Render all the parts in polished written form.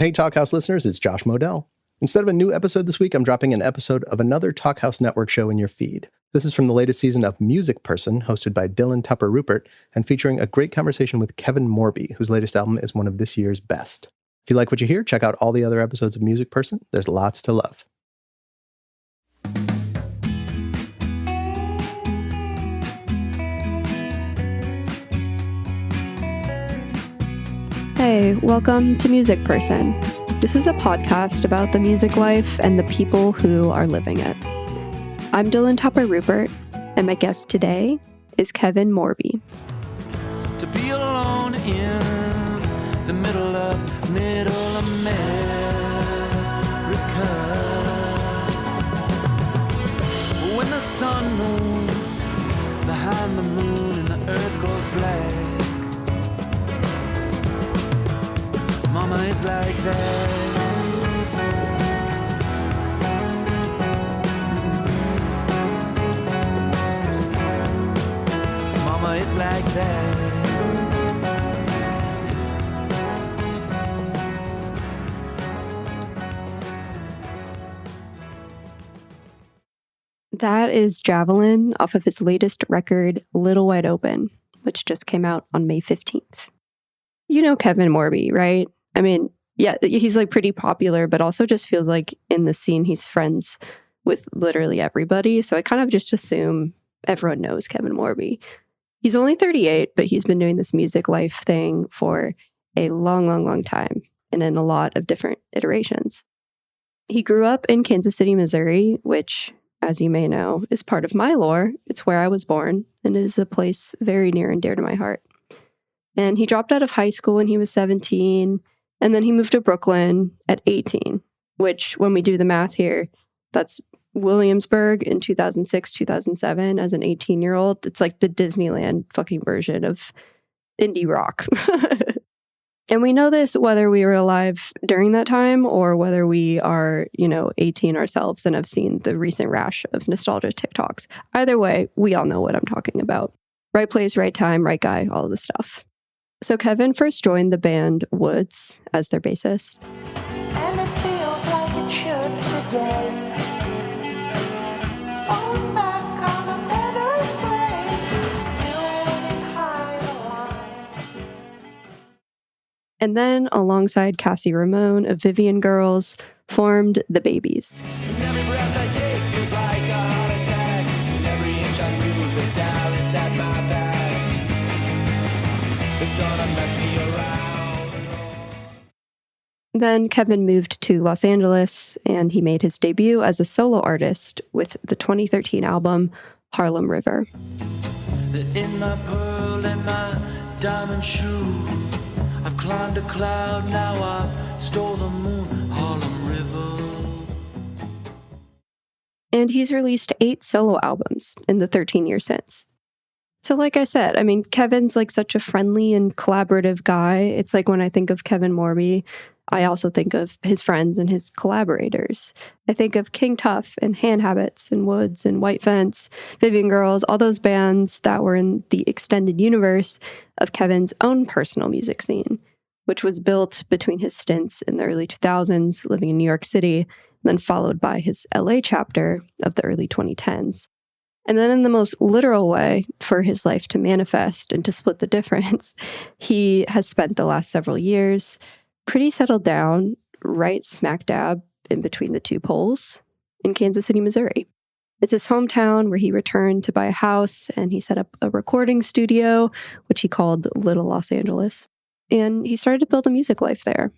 Hey, Talkhouse listeners, it's Josh Modell. Instead of a new episode this week, I'm dropping an episode of another Talkhouse Network show in your feed. This is from the latest season of Music Person, hosted by Dylan Tupper Rupert, and featuring a great conversation with Kevin Morby, whose latest album is one of this year's best. If you like what you hear, check out all the other episodes of Music Person. There's lots to love. Hey, welcome to Music Person. This is a podcast about the music life and the people who are living it. I'm Dylan Tupper Rupert, and my guest today is Kevin Morby. To be alone in the middle of Middle America, when the sun moves behind the moon and the earth goes black. Mama is like that. Mama is like that. That is Javelin off of his latest record, Little Wide Open, which just came out on May 15th. You know Kevin Morby, right? I mean, yeah, he's like pretty popular, but also just feels like in the scene he's friends with literally everybody. So I kind of just assume everyone knows Kevin Morby. He's only 38, but he's been doing this music life thing for a long time and in a lot of different iterations. He grew up in Kansas City, Missouri, which, as you may know, is part of my lore. It's where I was born, and it is a place very near and dear to my heart. And he dropped out of high school when he was 17, and then he moved to Brooklyn at 18, which, when we do the math here, that's Williamsburg in 2006, 2007 as an 18-year-old. It's like the Disneyland fucking version of indie rock. And we know this whether we were alive during that time or whether we are, 18 ourselves and have seen the recent rash of nostalgia TikToks. Either way, we all know what I'm talking about. Right place, right time, right guy, all of the stuff. So Kevin first joined the band Woods as their bassist. And it feels like it should today. Falling back on a better place. You waiting high line. And then, alongside Cassie Ramone of Vivian Girls, formed the Babies. And every breath I take is like a heart attack. And every inch I move, the dial is at my back. It's gonna mess me around. Then Kevin moved to Los Angeles, and he made his debut as a solo artist with the 2013 album Harlem River. In my pearl and my diamond shoes, I've climbed a cloud, now I stole the moon, Harlem River. And he's released 8 solo albums in the 13 years since. So like I said, I mean, Kevin's like such a friendly and collaborative guy. It's like when I think of Kevin Morby, I also think of his friends and his collaborators. I think of King Tuff and Hand Habits and Woods and White Fence, Vivian Girls, all those bands that were in the extended universe of Kevin's own personal music scene, which was built between his stints in the early 2000s, living in New York City, then followed by his LA chapter of the early 2010s. And then in the most literal way, for his life to manifest and to split the difference, he has spent the last several years pretty settled down, right smack dab in between the two poles in Kansas City, Missouri. It's his hometown where he returned to buy a house, and he set up a recording studio, which he called Little Los Angeles. And he started to build a music life there.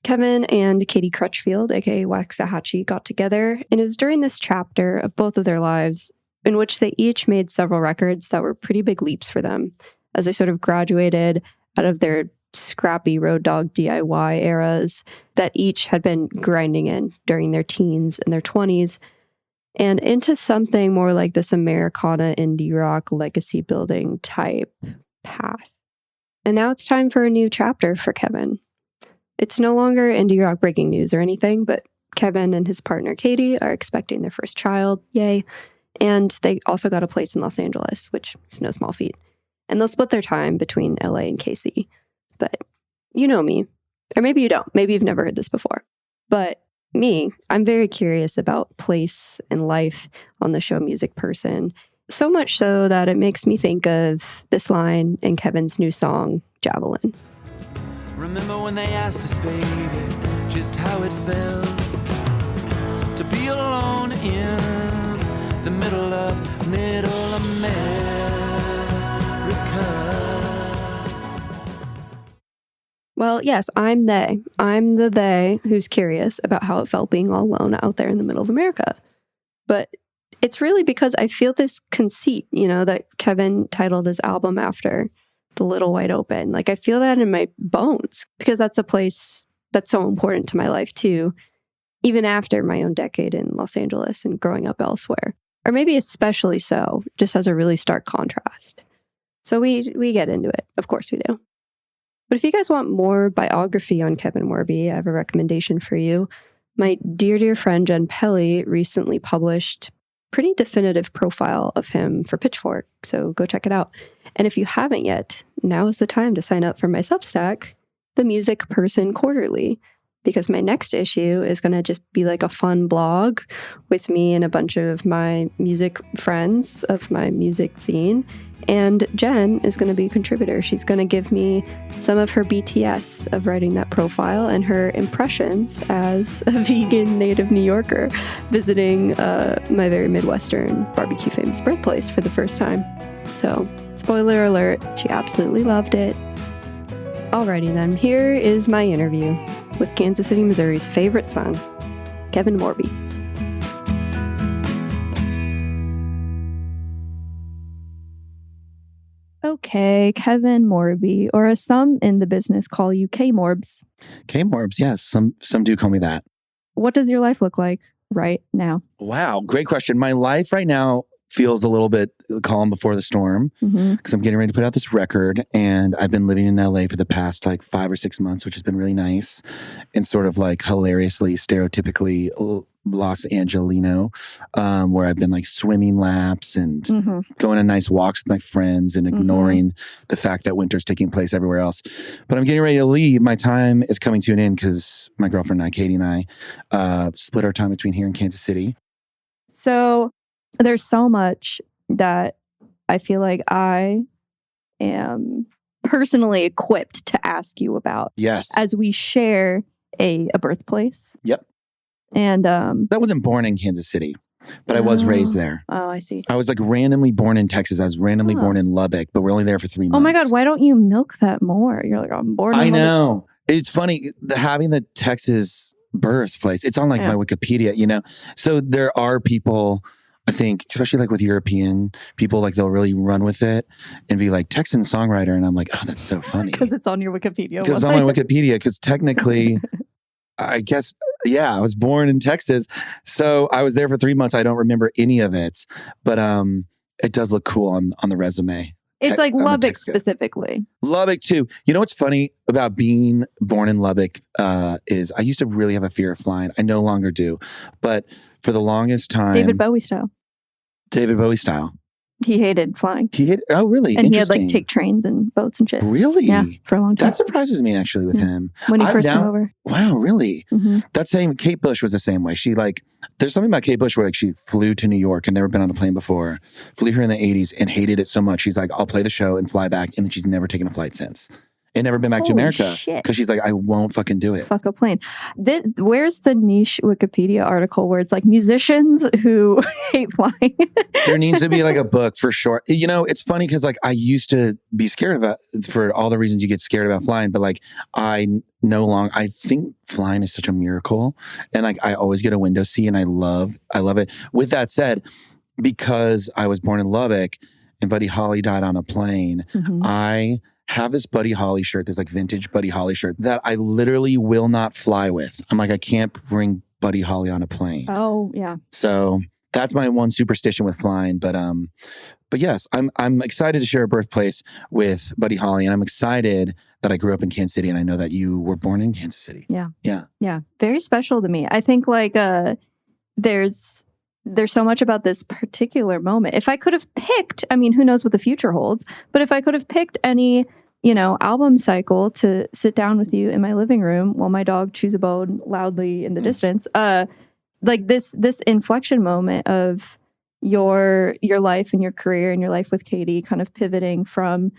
Kevin and Katie Crutchfield, aka Waxahatchee, got together, and it was during this chapter of both of their lives in which they each made several records that were pretty big leaps for them as they sort of graduated out of their scrappy road dog DIY eras that each had been grinding in during their teens and their 20s, and into something more like this Americana indie rock legacy building type path. And now it's time for a new chapter for Kevin. It's no longer indie rock breaking news or anything, but Kevin and his partner Katie are expecting their first child, yay, and they also got a place in Los Angeles, which is no small feat. And they'll split their time between LA and KC. But you know me, Or maybe you don't. Maybe you've never heard this before. But me, I'm very curious about place and life on the show Music Person. So much so that it makes me think of this line in Kevin's new song, Javelin. Remember when they asked us, baby, just how it felt to be alone in the middle of Middle America? Well, yes, I'm they. I'm the they who's curious about how it felt being all alone out there in the middle of America. But it's really because I feel this conceit, that Kevin titled his album after, The Little Wide Open. Like, I feel that in my bones because that's a place that's so important to my life too, even after my own decade in Los Angeles and growing up elsewhere. Or maybe especially so, just as a really stark contrast. So we get into it. Of course we do. But if you guys want more biography on Kevin Morby, I have a recommendation for you. My dear friend Jen Pelly recently published pretty definitive profile of him for Pitchfork, so go check it out. And if you haven't yet, now is the time to sign up for my Substack, The Music Person Quarterly, because my next issue is going to just be like a fun blog with me and a bunch of my music friends of my music scene. And Jen is going to be a contributor. She's going to give me some of her BTS of writing that profile and her impressions as a vegan native New Yorker visiting my very Midwestern barbecue famous birthplace for the first time. So, spoiler alert, she absolutely loved it. Alrighty then, here is my interview with Kansas City, Missouri's favorite son, Kevin Morby. Okay, Kevin Morby, or as some in the business call you, K-Morbs. K-Morbs, yes. Some do call me that. What does your life look like right now? Wow, great question. My life right now feels a little bit calm before the storm because I'm getting ready to put out this record, and I've been living in LA for the past 5 or 6 months, which has been really nice and sort of hilariously, stereotypically Los Angelino, where I've been swimming laps and going on nice walks with my friends and ignoring the fact that winter's taking place everywhere else. But I'm getting ready to leave. My time is coming to an end because my girlfriend and I, Katie and I, split our time between here and Kansas City. So there's so much that I feel like I am personally equipped to ask you about. Yes. As we share a birthplace. Yep. And I wasn't born in Kansas City, but I was raised there. Oh, I see. I was randomly born in Texas. I was randomly born in Lubbock, but we're only there for 3 months. Oh my God, why don't you milk that more? You're like, I'm born in I Lubbock. know. It's funny having the Texas birthplace. It's on my Wikipedia, So there are people, I think, especially with European people, they'll really run with it and be like, Texan songwriter. And I'm like, oh, that's so funny. Because it's on your Wikipedia. Because it's on my Wikipedia. Because technically, I guess, yeah, I was born in Texas. So I was there for 3 months. I don't remember any of it, but it does look cool on the resume. It's Lubbock specifically. Lubbock too. You know what's funny about being born in Lubbock is I used to really have a fear of flying. I no longer do. But for the longest time... David Bowie style. He hated flying. Oh, really? And he had take trains and boats and shit. Really? Yeah, for a long time. That surprises me actually with him. When he first came over. Wow, really? That same, Kate Bush was the same way. She there's something about Kate Bush where she flew to New York and never been on a plane before, flew here in the 80s and hated it so much. She's like, I'll play the show and fly back. And then she's never taken a flight since. And never been back to America because she's like, I won't fucking do it. Fuck a plane. Where's the niche Wikipedia article where it's musicians who hate flying? There needs to be a book for sure. It's funny because I used to be scared about, for all the reasons you get scared about flying, but I think flying is such a miracle. And I always get a window seat and I love it. With that said, because I was born in Lubbock and Buddy Holly died on a plane, I have this Buddy Holly shirt, this vintage Buddy Holly shirt that I literally will not fly with. I'm I can't bring Buddy Holly on a plane. Oh, yeah. So that's my one superstition with flying. But yes, I'm excited to share a birthplace with Buddy Holly, and I'm excited that I grew up in Kansas City, and I know that you were born in Kansas City. Yeah. Yeah. Yeah. Very special to me. I think there's so much about this particular moment. If I could have picked, who knows what the future holds, but if I could have picked any album cycle to sit down with you in my living room while my dog chews a bone loudly in the distance. Like this inflection moment of your life and your career and your life with Katie kind of pivoting from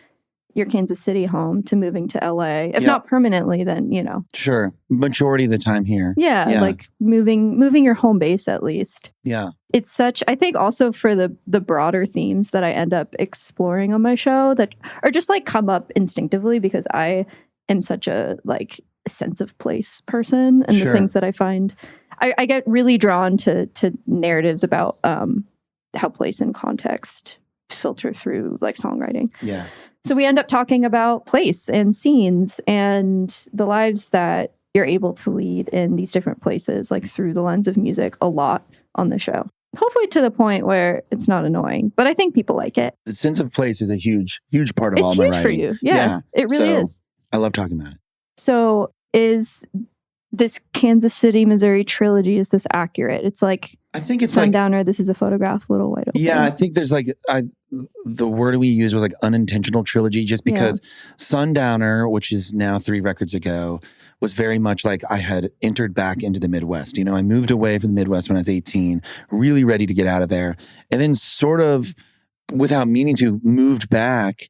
your Kansas City home to moving to LA. If not permanently, then, Sure. Majority of the time here. Yeah. Like moving your home base at least. Yeah. It's such, I think also for the broader themes that I end up exploring on my show that are just like come up instinctively because I am such a like sense of place person and the things that I find, I get really drawn to narratives about how place and context filter through like songwriting. Yeah. So we end up talking about place and scenes and the lives that you're able to lead in these different places, like through the lens of music a lot on the show. Hopefully to the point where it's not annoying, but I think people like it. The sense of place is a huge part of all my writing. It's huge for you. Yeah, it really is. I love talking about it. So is this Kansas City, Missouri trilogy, is this accurate? It's like I think it's Sundowner, like, This Is a Photograph, Little White Open. Yeah, I think there's like the word we used was like unintentional trilogy, just because Sundowner, which is now 3 records ago, was very much like I had entered back into the Midwest. I moved away from the Midwest when I was 18, really ready to get out of there. And then sort of without meaning to moved back,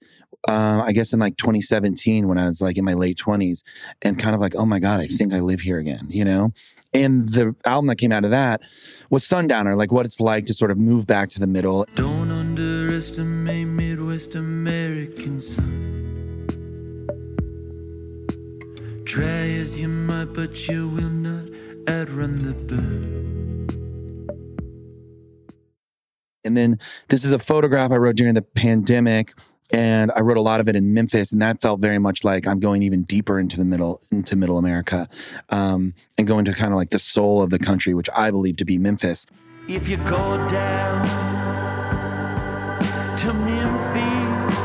I guess in like 2017 when I was like in my late 20s and kind of like, oh my God, I think I live here again, And the album that came out of that was Sundowner, like what it's like to sort of move back to the middle. Don't underestimate Midwest American sun. Try as you might, but you will not outrun the burn. And then this is a photograph I wrote during the pandemic. And I wrote a lot of it in Memphis, and that felt very much like I'm going even deeper into middle America, and going to kind of like the soul of the country, which I believe to be Memphis. If you go down to Memphis,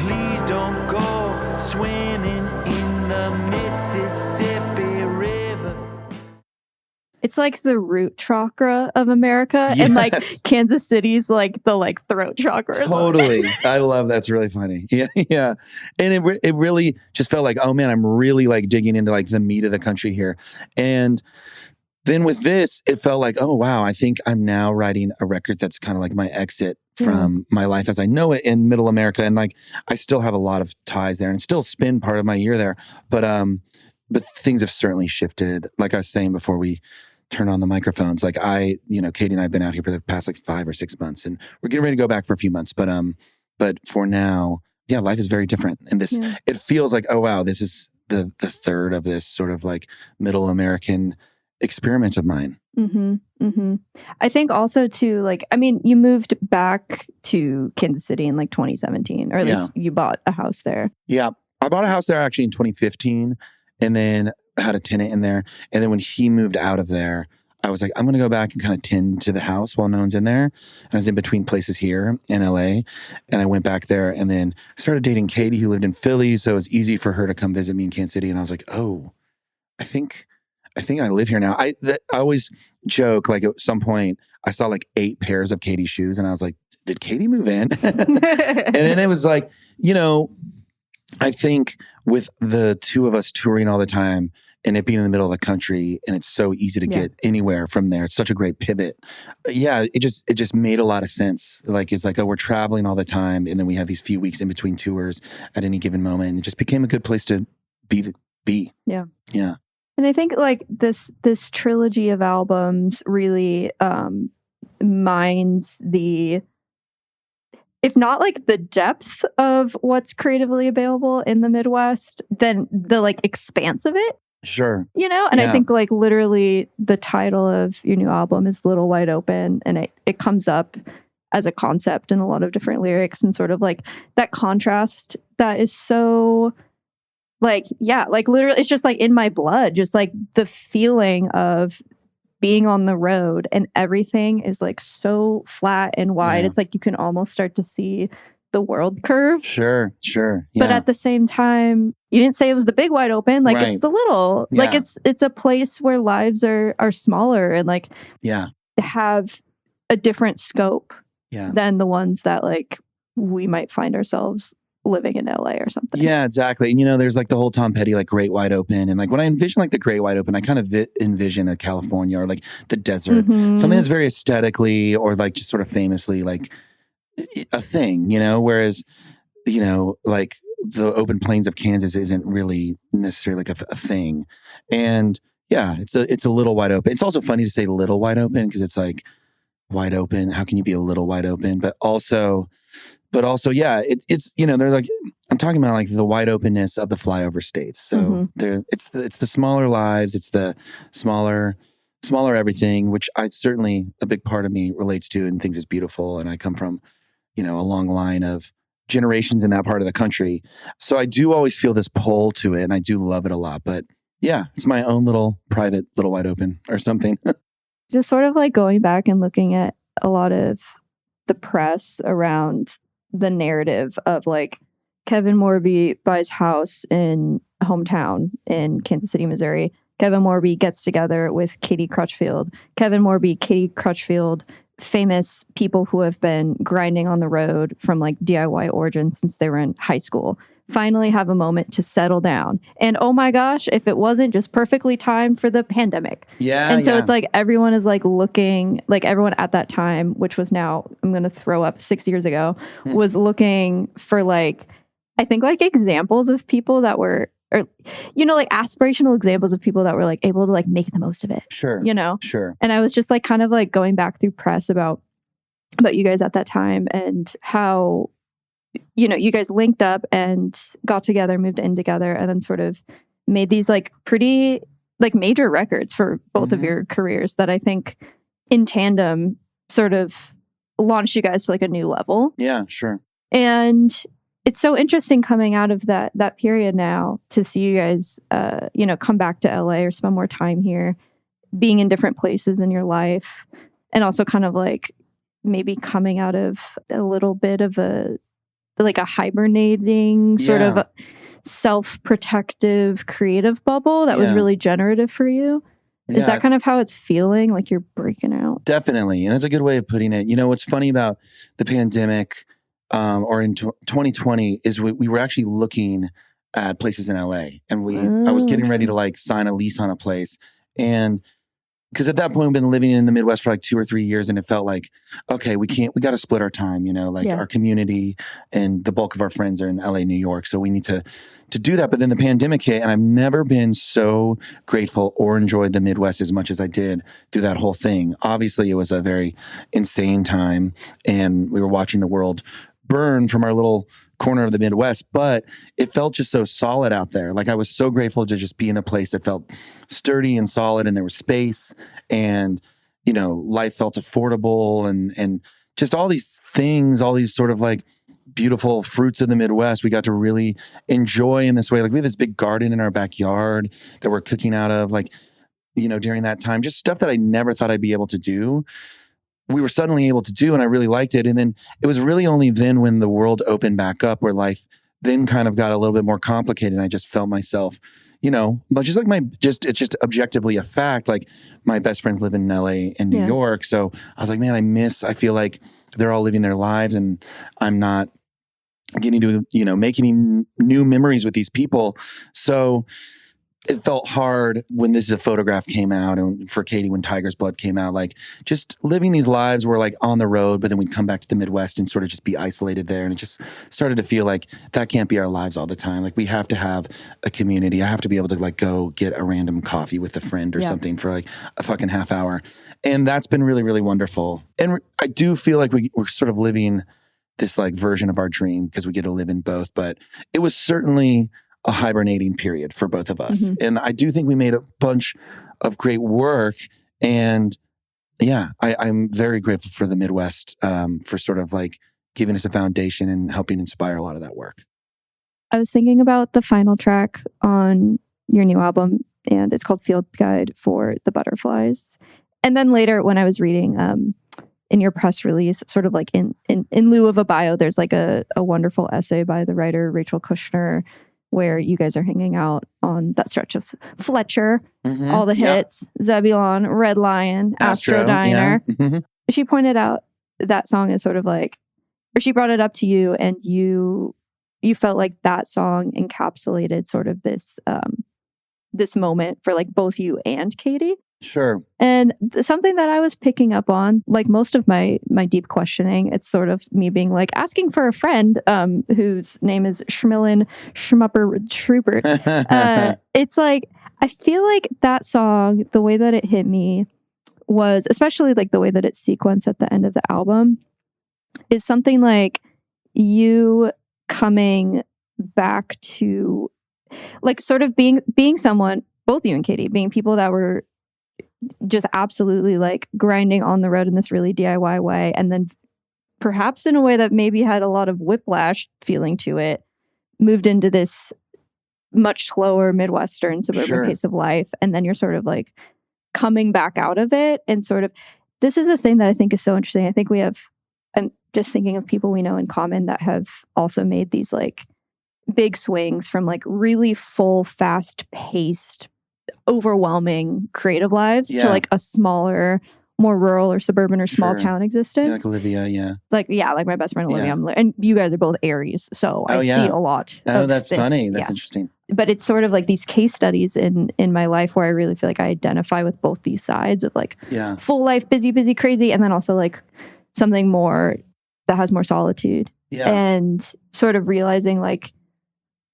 please don't go swimming in the Mississippi River. It's like the root chakra of America, and like Kansas City's like the like throat chakra. Totally. I love that's really funny. Yeah. And it really just felt like, oh man, I'm really like digging into like the meat of the country here. And then with this, it felt like, oh wow, I think I'm now writing a record that's kind of like my exit from my life as I know it in Middle America. And like I still have a lot of ties there and still spend part of my year there. But things have certainly shifted. Like I was saying before we turn on the microphones, like Katie and I have been out here for the past like 5 or 6 months, and we're getting ready to go back for a few months. But for now, life is very different. And this, it feels like, oh wow, this is the third of this sort of like Middle American experiment of mine. Mm-hmm. Mm-hmm. I think also too, like, I mean, you moved back to Kansas City in like 2017, or at least you bought a house there. Yeah. I bought a house there actually in 2015, and then had a tenant in there. And then when he moved out of there, I was like, I'm going to go back and kind of tend to the house while no one's in there. And I was in between places here in LA. And I went back there and then started dating Katie, who lived in Philly. So it was easy for her to come visit me in Kansas City. And I was like, oh, I think I live here now. I always joke, like at some point I saw like 8 pairs of Katie's shoes and I was like, did Katie move in? And then it was like, I think with the two of us touring all the time and it being in the middle of the country and it's so easy to get anywhere from there. It's such a great pivot. It just made a lot of sense. Like, it's like, oh, we're traveling all the time. And then we have these few weeks in between tours at any given moment. And it just became a good place to be. Yeah. Yeah. And I think like this trilogy of albums really mines the, if not like the depth of what's creatively available in the Midwest, then the like expanse of it. Sure. And I think like literally the title of your new album is Little White Open, and it comes up as a concept in a lot of different lyrics, and sort of like that contrast that is so like, like literally it's just like in my blood, just like the feeling of being on the road and everything is like so flat and wide. It's like you can almost start to see the world curve. Sure. Yeah. But at the same time, you didn't say it was the big wide open. Like it's the little. Like it's a place where lives are smaller and like have a different scope than the ones that like we might find ourselves living in LA or something. Yeah, exactly. And there's like the whole Tom Petty, like Great Wide Open. And like when I envision like the Great Wide Open, I kind of envision a California or like the desert, something that's very aesthetically or like just sort of famously like a thing, whereas, like the open plains of Kansas isn't really necessarily like a thing. And yeah, it's a little wide open. It's also funny to say little wide open because it's like wide open. How can you be a little wide open? But also, yeah, it's they're like, I'm talking about like the wide openness of the flyover states. So it's the smaller lives, it's the smaller everything, which I certainly a big part of me relates to and thinks is beautiful. And I come from, a long line of generations in that part of the country. So I do always feel this pull to it and I do love it a lot. But yeah, it's my own little private little wide open or something. Just sort of like going back and looking at a lot of the press around the narrative of like Kevin Morby buys house in hometown in Kansas City, Missouri. Kevin Morby gets together with Katie Crutchfield. Kevin Morby, Katie Crutchfield, famous people who have been grinding on the road from like DIY origin since they were in high school, finally have a moment to settle down. And oh my gosh, if it wasn't just perfectly timed for the pandemic. Yeah. And so it's like everyone is like looking, like everyone at that time, which was now, I'm going to throw up 6 years ago, was looking for like, I think like examples of people that were, or, like aspirational examples of people that were like able to like make the most of it. Sure. Sure. And I was just like kind of like going back through press about you guys at that time and how, you guys linked up and got together, moved in together, and then sort of made these like pretty like major records for both of your careers that I think in tandem sort of launched you guys to like a new level. Yeah, sure. And it's so interesting coming out of that period now to see you guys, come back to LA or spend more time here, being in different places in your life, and also kind of like maybe coming out of a little bit of a hibernating sort of self-protective creative bubble that was really generative for you. Is that kind of how it's feeling? Like you're breaking out? Definitely. And that's a good way of putting it. What's funny about the pandemic or in 2020 is we were actually looking at places in LA and I was getting ready to like sign a lease on a place. And because at that point we've been living in the Midwest for like 2 or 3 years and it felt like, okay, we got to split our time, our community and the bulk of our friends are in LA, New York. So we need to do that. But then the pandemic hit and I've never been so grateful or enjoyed the Midwest as much as I did through that whole thing. Obviously it was a very insane time and we were watching the world burn from our little corner of the Midwest, but it felt just so solid out there. Like I was so grateful to just be in a place that felt sturdy and solid and there was space and, life felt affordable and just all these things, all these sort of like beautiful fruits of the Midwest we got to really enjoy in this way. Like we have this big garden in our backyard that we're cooking out of, like, during that time, just stuff that I never thought I'd be able to do. We were suddenly able to do, and I really liked it. And then it was really only then when the world opened back up where life then kind of got a little bit more complicated. And I just felt myself, but just like it's just objectively a fact. Like my best friends live in LA and New York. So I was like, man, I feel like they're all living their lives and I'm not getting to, make any new memories with these people. So it felt hard when This Is a Photograph came out and for Katie when Tiger's Blood came out, like just living these lives where like on the road, but then we'd come back to the Midwest and sort of just be isolated there. And it just started to feel like that can't be our lives all the time. Like we have to have a community. I have to be able to like go get a random coffee with a friend or something for like a fucking half hour. And that's been really, really wonderful. And I do feel like we're sort of living this like version of our dream because we get to live in both. But it was certainly a hibernating period for both of us. And I do think we made a bunch of great work. And yeah, I'm very grateful for the Midwest for sort of like giving us a foundation and helping inspire a lot of that work. I was thinking about the final track on your new album, and it's called Field Guide for the Butterflies. And then later when I was reading in your press release, sort of like in lieu of a bio, there's like a wonderful essay by the writer Rachel Kushner where you guys are hanging out on that stretch of Fletcher, all the hits, Zebulon, Red Lion, Astro Diner. She pointed out that song is sort of like, or she brought it up to you and you you felt like that song encapsulated sort of this this moment for like both you and Katie. Sure. And something that I was picking up on, like most of my deep questioning, it's sort of me being like asking for a friend whose name is Schmillen Schmupper Schubert. It's like, I feel like that song, the way that it hit me was, especially like the way that it's sequenced at the end of the album, is something like you coming back to like sort of being someone, both you and Katie, being people that were just absolutely like grinding on the road in this really DIY way, and then perhaps in a way that maybe had a lot of whiplash feeling to it, moved into this much slower Midwestern suburban pace of life, and then you're sort of like coming back out of it. And sort of, this is the thing that I think is so interesting. I think we have, I'm just thinking of people we know in common that have also made these like big swings from like really full, fast paced, overwhelming creative lives to like a smaller, more rural or suburban or small town existence. Yeah, like Olivia, like my best friend Olivia, and you guys are both Aries, so I see a lot. That's funny. That's interesting. But it's sort of like these case studies in my life where I really feel like I identify with both these sides of like full life, busy, crazy, and then also like something more that has more solitude, and sort of realizing like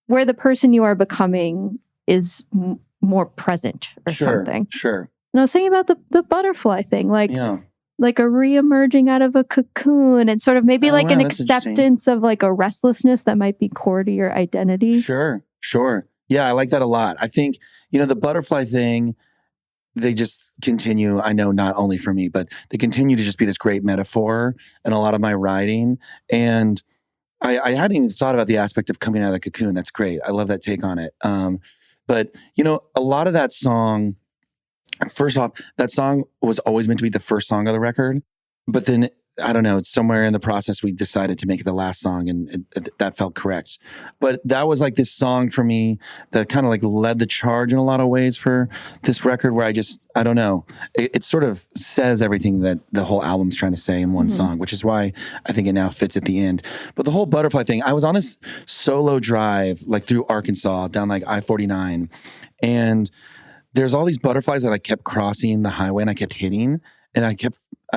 where the person you are becoming is more present or something. Sure. And I was thinking about the butterfly thing, like like a re-emerging out of a cocoon, and sort of maybe like an acceptance of like a restlessness that might be core to your identity. Sure. Yeah, I like that a lot. I think, the butterfly thing, they just continue, I know not only for me, but they continue to just be this great metaphor in a lot of my writing. And I hadn't even thought about the aspect of coming out of the cocoon. That's great. I love that take on it. But, a lot of that song, first off, that song was always meant to be the first song of the record. But then, I don't know, somewhere in the process, we decided to make it the last song, and that felt correct. But that was like this song for me that kind of like led the charge in a lot of ways for this record, where I don't know, it sort of says everything that the whole album's trying to say in one song, which is why I think it now fits at the end. But the whole butterfly thing, I was on this solo drive like through Arkansas down like I-49, and there's all these butterflies that I kept crossing the highway and I kept hitting, and I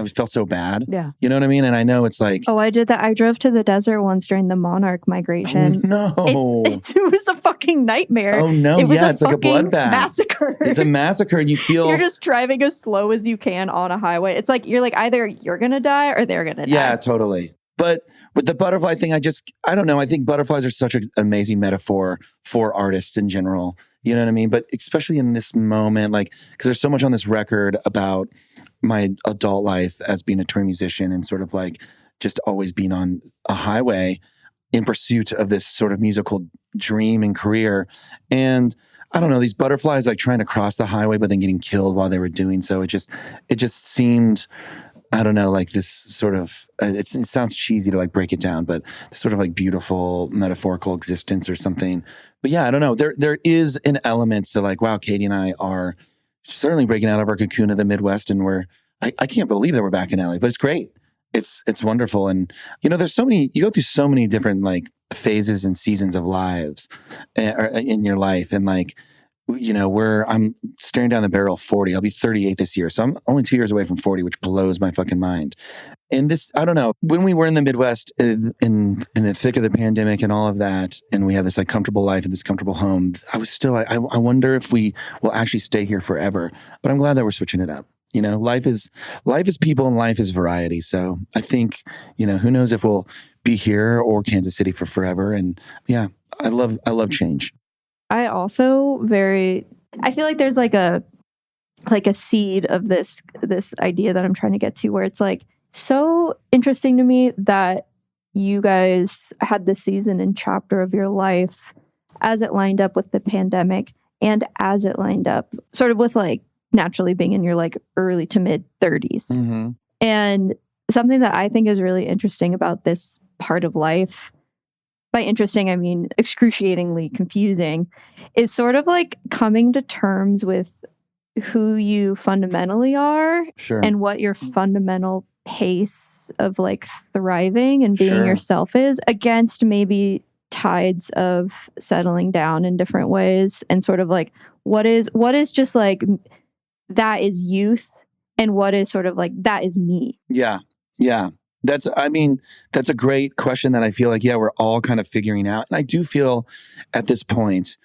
felt so bad. Yeah. You know what I mean? And I know it's like... Oh, I did that. I drove to the desert once during the monarch migration. Oh, no. It was a fucking nightmare. Oh, no. It's like a bloodbath. Massacre. It's a massacre, and you feel... You're just driving as slow as you can on a highway. It's like, you're like, either you're going to die or they're going to die. Yeah, totally. But with the butterfly thing, I don't know. I think butterflies are such an amazing metaphor for artists in general. You know what I mean? But especially in this moment, like, because there's so much on this record about my adult life as being a touring musician, and sort of like just always being on a highway in pursuit of this sort of musical dream and career. And I don't know, these butterflies like trying to cross the highway, but then getting killed while they were doing so. It just seemed, I don't know, like this sort of, it sounds cheesy to like break it down, but this sort of like beautiful metaphorical existence or something. But yeah, I don't know. There is an element to like, wow, Katie and I are certainly breaking out of our cocoon of the Midwest, and I can't believe that we're back in LA, but it's great. It's wonderful. And, there's so many, you go through so many different like phases and seasons of lives in your life. And like, I'm staring down the barrel of 40. I'll be 38 this year. So I'm only 2 years away from 40, which blows my fucking mind. And this, I don't know, when we were in the Midwest in the thick of the pandemic and all of that, and we have this like comfortable life and this comfortable home, I was still, I wonder if we will actually stay here forever. But I'm glad that we're switching it up. Life is people and life is variety. So I think, who knows if we'll be here or Kansas City for forever. And yeah, I love change. I also I feel like there's like a seed of this idea that I'm trying to get to, where it's like so interesting to me that you guys had this season and chapter of your life as it lined up with the pandemic, and as it lined up sort of with like naturally being in your like early to mid 30s. Mm-hmm. And something that I think is really interesting about this part of life, by interesting, I mean excruciatingly confusing, is sort of like coming to terms with who you fundamentally are. Sure. And what your fundamental pace of like thriving and being Sure. yourself is, against maybe tides of settling down in different ways, and sort of like what is just like that is youth, and what is sort of like that is me. Yeah. That's a great question that I feel like, we're all kind of figuring out. And I do feel at this point,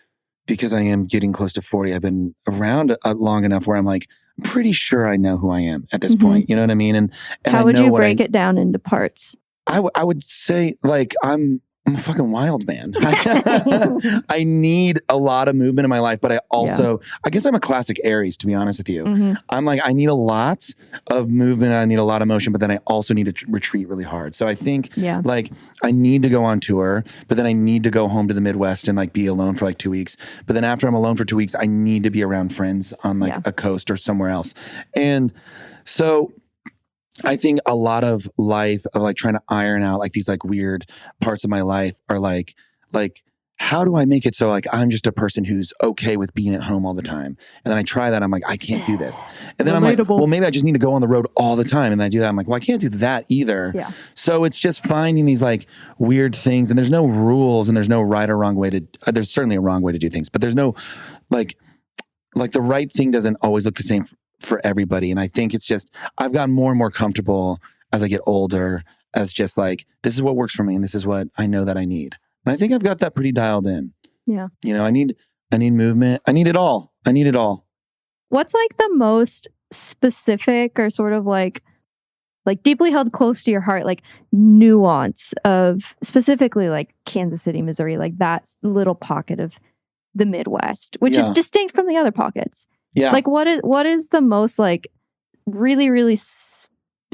because I am getting close to 40, I've been around long enough where I'm like, I'm pretty sure I know who I am at this point. You know what I mean? And how would you break it down into parts? I would say, like, I'm a fucking wild man. I need a lot of movement in my life, but I also, I guess I'm a classic Aries, to be honest with you. I'm like, I need a lot of movement. I need a lot of motion, but then I also need to retreat really hard. So I think like I need to go on tour, but then I need to go home to the Midwest and like be alone for like 2 weeks. But then after I'm alone for 2 weeks, I need to be around friends on like a coast or somewhere else. And so I think a lot of life of like trying to iron out like these like weird parts of my life are like how do I make it so like I'm just a person who's okay with being at home all the time? And then I try that, I'm like, I can't do this. And then I'm like, well, maybe I just need to go on the road all the time. And then I do that, I'm like, well, I can't do that either. So it's just finding these like weird things, and there's no rules and there's no right or wrong way to, there's certainly a wrong way to do things, but there's no like the right thing doesn't always look the same for everybody. And I think it's just, I've gotten more and more comfortable as I get older as just like, this is what works for me and this is what I know that I need. And I think I've got that pretty dialed in. Yeah. You know, I need movement. I need it all. What's like the most specific or sort of like deeply held close to your heart, like nuance of specifically like Kansas City, Missouri, like that little pocket of the Midwest, which is distinct from the other pockets? Yeah. Like what is the most like really, really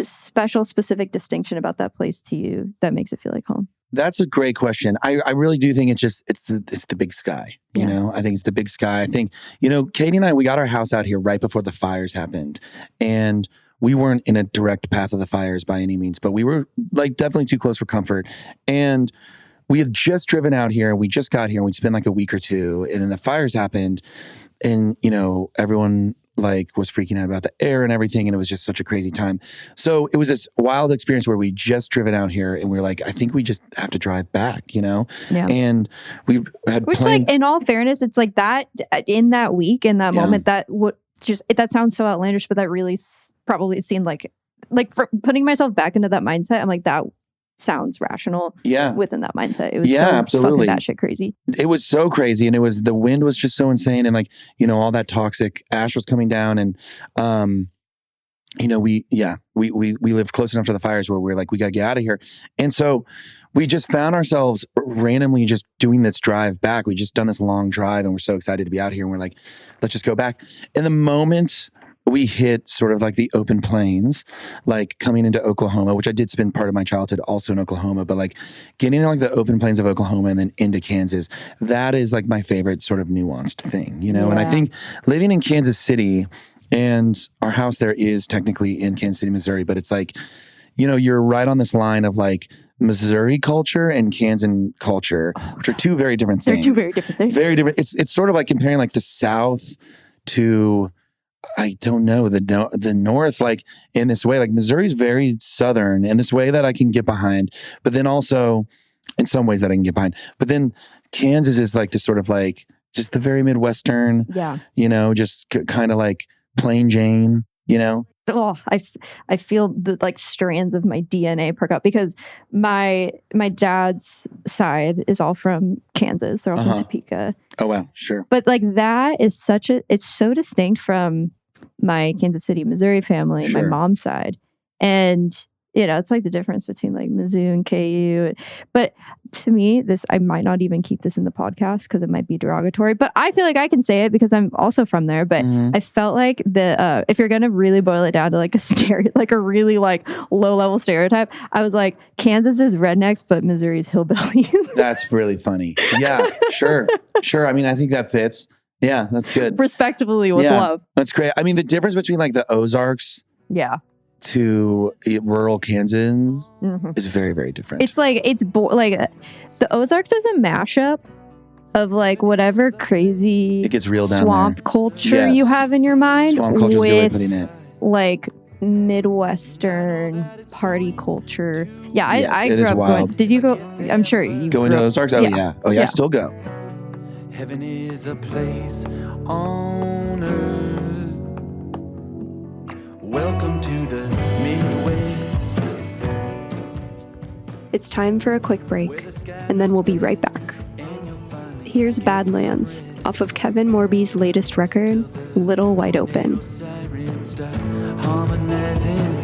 special, specific distinction about that place to you that makes it feel like home? That's a great question. I really do think it's the big sky. You know, I think it's the big sky. I think, you know, Katie and I, we got our house out here right before the fires happened, and we weren't in a direct path of the fires by any means, but we were like definitely too close for comfort. And we had just driven out here. We just got here and we'd spent like a week or two, and then the fires happened. And, you know, everyone like was freaking out about the air and everything. And it was just such a crazy time. So it was this wild experience where we just driven out here and we were like, I think we just have to drive back, you know? Yeah. And we had like, in all fairness, it's like that in that week, in that moment, that sounds so outlandish, but that really probably seemed like for putting myself back into that mindset, I'm like, that sounds rational. Yeah. Within that mindset. It was absolutely fucking batshit crazy. It was so crazy. And the wind was just so insane. And like, you know, all that toxic ash was coming down. And, you know, we lived close enough to the fires where we were like, we got to get out of here. And so we just found ourselves randomly just doing this drive back. We just done this long drive and we're so excited to be out here. And we're like, let's just go back. In the moment we hit sort of like the open plains, like coming into Oklahoma, which I did spend part of my childhood also in Oklahoma, but like getting into like the open plains of Oklahoma and then into Kansas, that is like my favorite sort of nuanced thing, you know? Yeah. And I think living in Kansas City, and our house there is technically in Kansas City, Missouri, but it's like, you know, you're right on this line of like Missouri culture and Kansan culture, which are two very different things. They're two very different things. Very different. It's sort of like comparing like the South to, I don't know, the North, like in this way, like Missouri's very Southern in this way that I can get behind, but then also in some ways that I can get behind. But then Kansas is like this sort of like just the very Midwestern, you know, just kind of like plain Jane, you know? Oh, I feel the like strands of my DNA perk up because my dad's side is all from Kansas. They're all from Topeka. Oh wow, sure. But like that is it's so distinct from my Kansas City, Missouri family, my mom's side. And you know, it's like the difference between like Mizzou and KU. But to me, I might not even keep this in the podcast because it might be derogatory. But I feel like I can say it because I'm also from there. But I felt like if you're gonna really boil it down to like like a really like low level stereotype, I was like, Kansas is rednecks, but Missouri's hillbillies. That's really funny. Yeah, sure. I mean, I think that fits. Yeah, that's good. Respectably with love. That's great. I mean, the difference between like the Ozarks. To rural Kansas is very, very different. It's like like the Ozarks is a mashup of like whatever crazy it gets real down swamp there. Culture you have in your mind. Swamp culture is a good way of putting it. Like Midwestern party culture. Yeah, Yes, I it grew is up wild. going. Did you go? I'm sure you Going grew to up- Ozarks? Oh, yeah. Oh, yeah. I still go. Heaven is a place on earth. Welcome to the Midwest. It's time for a quick break, and then we'll be right back. Here's Badlands off of Kevin Morby's latest record, Little Wide Open. Sirens stop harmonizing.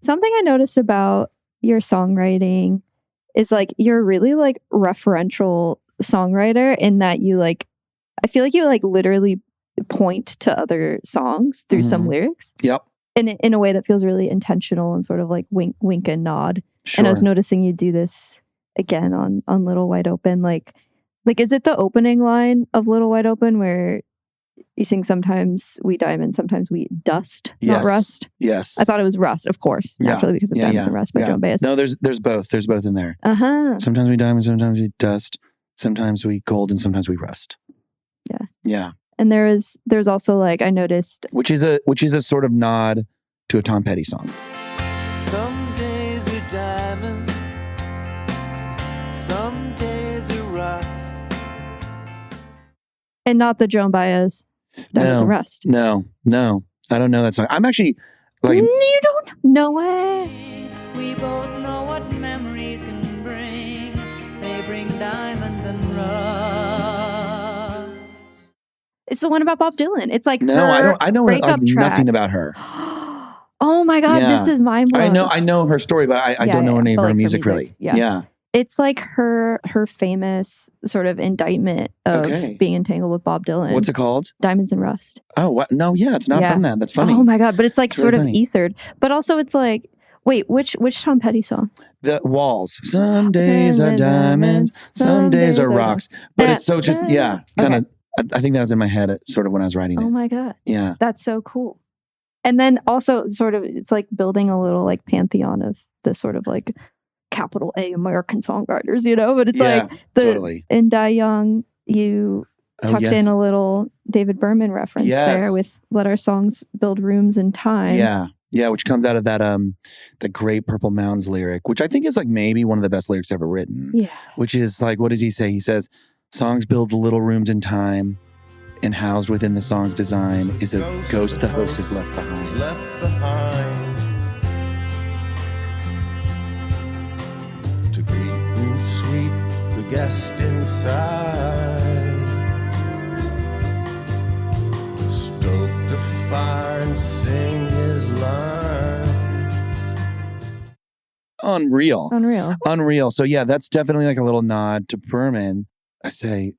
Something I noticed about your songwriting is like you're really like referential songwriter in that you like I feel like you like literally point to other songs through some lyrics. Yep. In a way that feels really intentional and sort of like wink and nod. Sure. And I was noticing you do this again on Little Wide Open. Like is it the opening line of Little Wide Open where you sing sometimes we diamond, sometimes we dust, not Yes. rust? Yes. I thought it was rust, of course, Yeah. naturally because of Diamonds and Rust by Joan Baez. No, there's both. There's both in there. Uh-huh. Sometimes we diamond, sometimes we dust, sometimes we gold, and sometimes we rust. Yeah. Yeah. And there's also like I noticed Which is a sort of nod to a Tom Petty song. Some days are diamond, some days are rust. and not the Joan Baez Diamonds and Rust. No. I don't know that song. I'm actually like You don't know it. We both know what memories can bring. They bring diamonds and rust. It's the one about Bob Dylan. It's like no, her I don't. I know breakup track. nothing about her. Oh my god, Yeah. this is mind blowing. I know her story, but I don't know any of but her like her music really. music. Yeah. It's like her famous sort of indictment of Okay. being entangled with Bob Dylan. What's it called? Diamonds and Rust. Oh, what? No, yeah, it's not Yeah. from that. That's funny. Oh my god, but it's like It's sort really of funny. ethered. But also it's like, wait, which Tom Petty song? The Walls. Some days are diamonds, some days are rocks. But it's so just kind of. I think that was in my head sort of when I was writing it. Oh my god. Yeah. That's so cool. And then also sort of it's like building a little like pantheon of the sort of like capital A American songwriters, you know? But it's Yeah, like the totally. in Die Young, you tucked in a little David Berman reference there with Let Our Songs Build Rooms in Time. Yeah. Yeah, which comes out of that the Great Purple Mountains lyric, which I think is like maybe one of the best lyrics ever written. Yeah. Which is like, what does he say? He says, songs build little rooms in time, and housed within the song's design is a ghost the host has left behind. Left behind to greet and sweep the guest inside, stoke the fire and sing his line. Unreal. So yeah, that's definitely like a little nod to Berman. I say,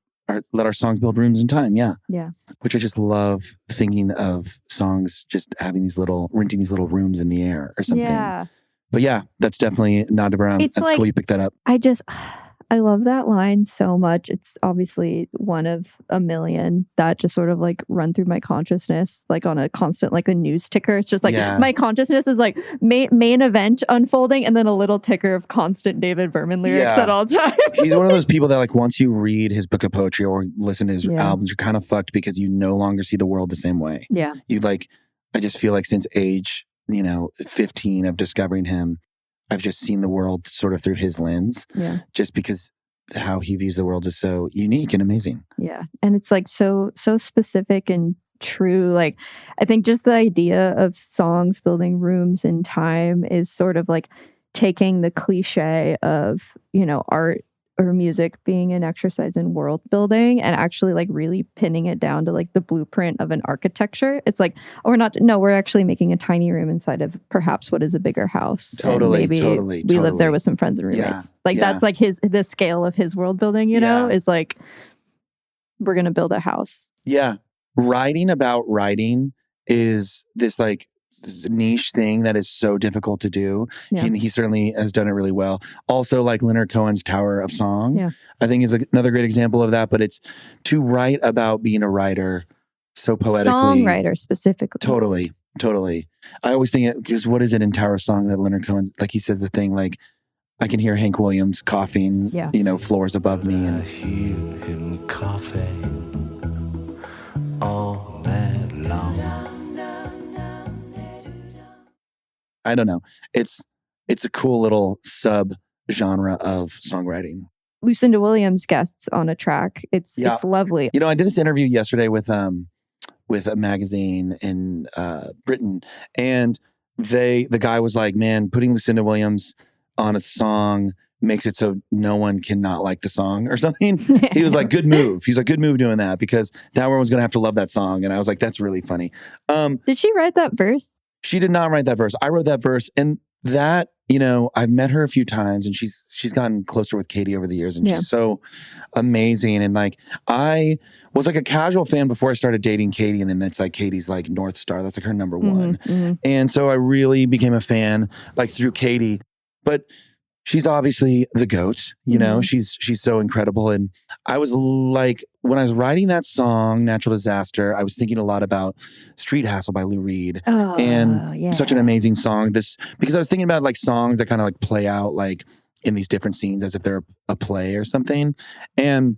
let our songs build rooms in time. Yeah. Yeah. Which I just love thinking of songs just having renting these little rooms in the air or something. Yeah. But yeah, that's definitely a nod to Brown. It's That's like- cool you picked that up. I love that line so much. It's obviously one of a million that just sort of like run through my consciousness, like on a constant, like a news ticker. It's just like my consciousness is like main event unfolding and then a little ticker of constant David Berman lyrics at all times. He's one of those people that like once you read his book of poetry or listen to his albums, you're kind of fucked because you no longer see the world the same way. Yeah. You like, I just feel like since age, 15 of discovering him, I've just seen the world sort of through his lens. Yeah. Just because how he views the world is so unique and amazing. Yeah. And it's like so specific and true. Like I think just the idea of songs building rooms in time is sort of like taking the cliche of, art or music being an exercise in world building and actually like really pinning it down to like the blueprint of an architecture. It's like, we're actually making a tiny room inside of perhaps what is a bigger house. Totally, and maybe we live there with some friends and roommates. That's like the scale of his world building, is like, we're going to build a house. Yeah. Writing about writing is this like niche thing that is so difficult to do. Yeah. He certainly has done it really well. Also, like Leonard Cohen's Tower of Song, Yeah. I think is another great example of that. But it's to write about being a writer so poetically. Songwriter specifically. Totally. I always think because what is it in Tower of Song that Leonard Cohen, like he says the thing like, I can hear Hank Williams coughing, floors above me. And I hear him coughing all night long. I don't know. It's a cool little sub genre of songwriting. Lucinda Williams guests on a track. It's lovely. I did this interview yesterday with a magazine in Britain, and the guy was like, "Man, putting Lucinda Williams on a song makes it so no one can not like the song or something." He was like, "Good move." He's like, "Good move doing that because now everyone's gonna have to love that song." And I was like, "That's really funny." Did she write that verse? She did not write that verse. I wrote that verse, and that I've met her a few times, and she's gotten closer with Katie over the years, and she's so amazing. And like I was like a casual fan before I started dating Katie, and then it's like Katie's like North Star. That's like her number one. Mm-hmm. And so I really became a fan like through Katie. But she's obviously the GOAT, she's so incredible. And I was like, when I was writing that song, Natural Disaster, I was thinking a lot about Street Hassle by Lou Reed. Such an amazing song. Because I was thinking about like songs that kind of like play out like in these different scenes as if they're a play or something. And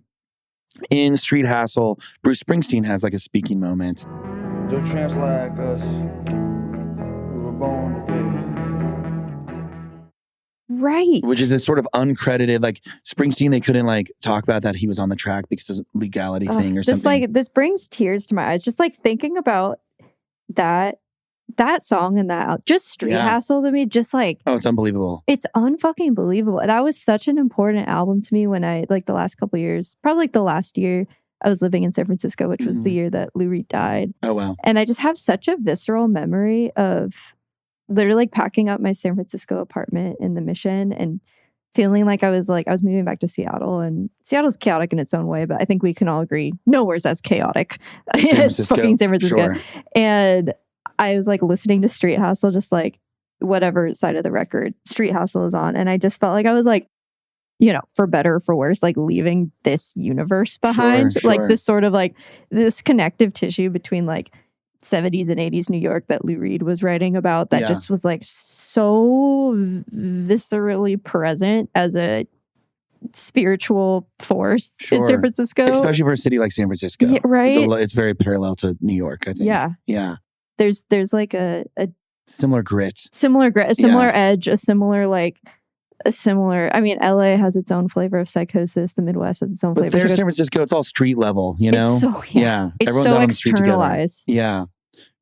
in Street Hassle, Bruce Springsteen has like a speaking moment. They're tramps like us. We were born to pay. Right. Which is this sort of uncredited, like Springsteen, they couldn't like talk about that he was on the track because of legality thing or something. This brings tears to my eyes. Just like thinking about that song and that just Street Hassle to me, just like, oh, it's unbelievable. It's unfucking believable. That was such an important album to me when I, like the last couple of years, probably like the last year I was living in San Francisco, which was the year that Lou Reed died. Oh, wow. And I just have such a visceral memory of literally packing up my San Francisco apartment in the Mission and feeling like I was moving back to Seattle, and Seattle's chaotic in its own way, but I think we can all agree nowhere's as chaotic as fucking San Francisco. Sure. And I was like listening to Street Hassle, just like whatever side of the record Street Hassle is on. And I just felt like I was like, for better or for worse, like leaving this universe behind, like this sort of like this connective tissue between like 70s and 80s New York that Lou Reed was writing about that just was like so viscerally present as a spiritual force in San Francisco. Especially for a city like San Francisco. Yeah, right? It's very parallel to New York, I think. Yeah. There's like a similar grit. A similar edge, a similar, I mean, LA has its own flavor of psychosis. The Midwest has its own flavor. But there's San Francisco, it's all street level, It's so, it's everyone's so out on the street externalized. Together. Yeah,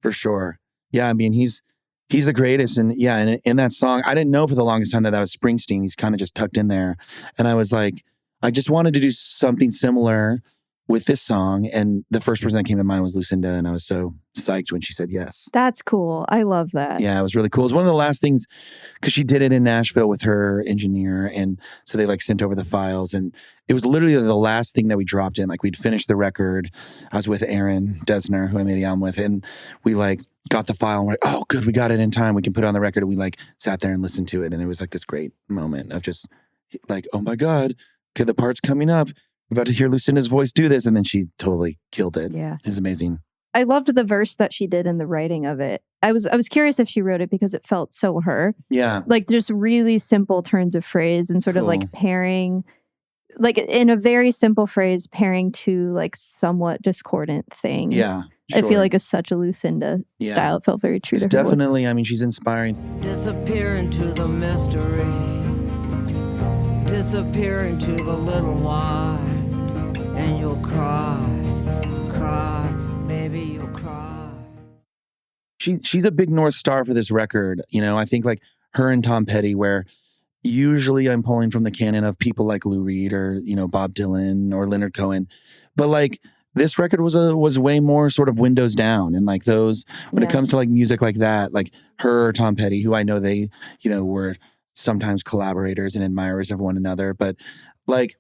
for sure. Yeah, I mean, he's the greatest. And in that song, I didn't know for the longest time that was Springsteen. He's kind of just tucked in there. And I was like, I just wanted to do something similar with this song. And the first person that came to mind was Lucinda. And I was so psyched when she said yes. That's cool. I love that. Yeah, it was really cool. It was one of the last things, because she did it in Nashville with her engineer. And so they like sent over the files. And it was literally the last thing that we dropped in. Like we'd finished the record. I was with Aaron Desner, who I made the album with. And we like got the file and we're like, oh, good, we got it in time. We can put it on the record. And we like sat there and listened to it. And it was like this great moment of just like, oh my God, okay, the part's coming up. We're about to hear Lucinda's voice do this. And then she totally killed it. Yeah. It was amazing. I loved the verse that she did in the writing of it. I was curious if she wrote it because it felt so her. Yeah. Like just really simple turns of phrase and sort of like pairing, like in a very simple phrase, pairing two like somewhat discordant things. Yeah. Sure. I feel like it's such a Lucinda style. It felt very true to her. Definitely. I mean, she's inspiring. Disappear into the mystery. Disappear into the little wide. And you'll cry, maybe you'll cry. She's a big North Star for this record. I think like her and Tom Petty, where usually I'm pulling from the canon of people like Lou Reed or, Bob Dylan or Leonard Cohen. But like this record was way more sort of windows down. And like those, when it comes to like music like that, like her or Tom Petty, who I know they, were sometimes collaborators and admirers of one another. But like,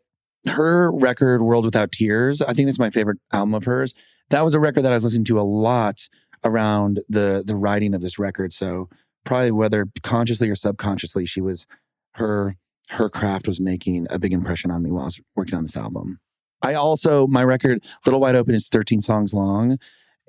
her record, World Without Tears, I think that's my favorite album of hers. That was a record that I was listening to a lot around the writing of this record. So probably whether consciously or subconsciously, her craft was making a big impression on me while I was working on this album. My record, Little Wide Open, is 13 songs long.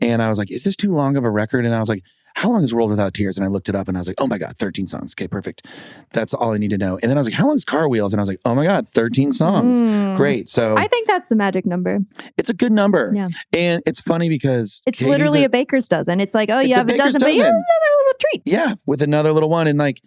And I was like, is this too long of a record? And I was like, how long is World Without Tears? And I looked it up and I was like, oh my God, 13 songs. Okay, perfect. That's all I need to know. And then I was like, how long is Car Wheels? And I was like, oh my God, 13 songs. Great. So I think that's the magic number. it's a good number. Yeah. And it's funny because It's literally a baker's dozen. It's like, oh, you It's have a a dozen, baker's but you have dozen. another little treat. Yeah, with another little one. And like,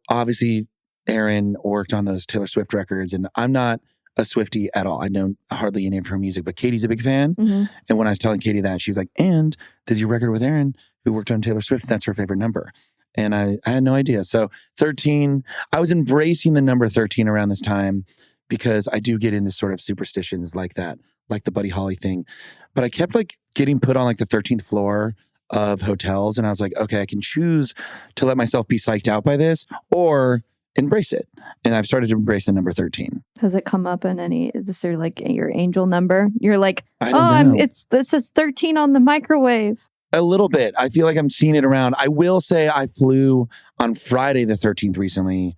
obviously Aaron worked on those Taylor Swift records, and I'm not a Swiftie at all. I know hardly any of her music, but Katie's a big fan. Mm-hmm. And when I was telling Katie that, she was like, and there's your record with Aaron, who worked on Taylor Swift. That's her favorite number. And I had no idea. So 13, I was embracing the number 13 around this time because I do get into sort of superstitions like that, like the Buddy Holly thing. But I kept like getting put on like the 13th floor of hotels. And I was like, okay, I can choose to let myself be psyched out by this or embrace it. And I've started to embrace the number 13. Has it come up in any? Is this sort of like your angel number? You're like, I don't know. This says 13 on the microwave. A little bit. I feel like I'm seeing it around. I will say I flew on Friday the 13th recently,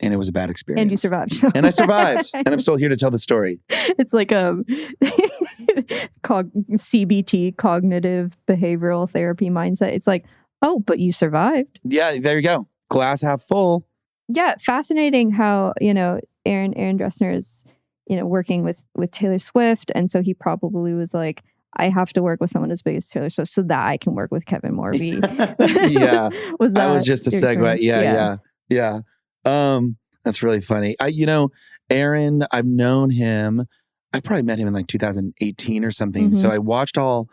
and it was a bad experience. And you survived. And I survived. And I'm still here to tell the story. It's like CBT, cognitive behavioral therapy mindset. It's like, oh, but you survived. Yeah, there you go. Glass half full. Yeah, fascinating how, Aaron Dresner is, working with Taylor Swift. And so he probably was like, I have to work with someone as big as Taylor Swift so that I can work with Kevin Morby. Yeah. was that that was just a segue. Yeah. That's really funny. Aaron, I've known him. I probably met him in like 2018 or something. Mm-hmm. So I watched all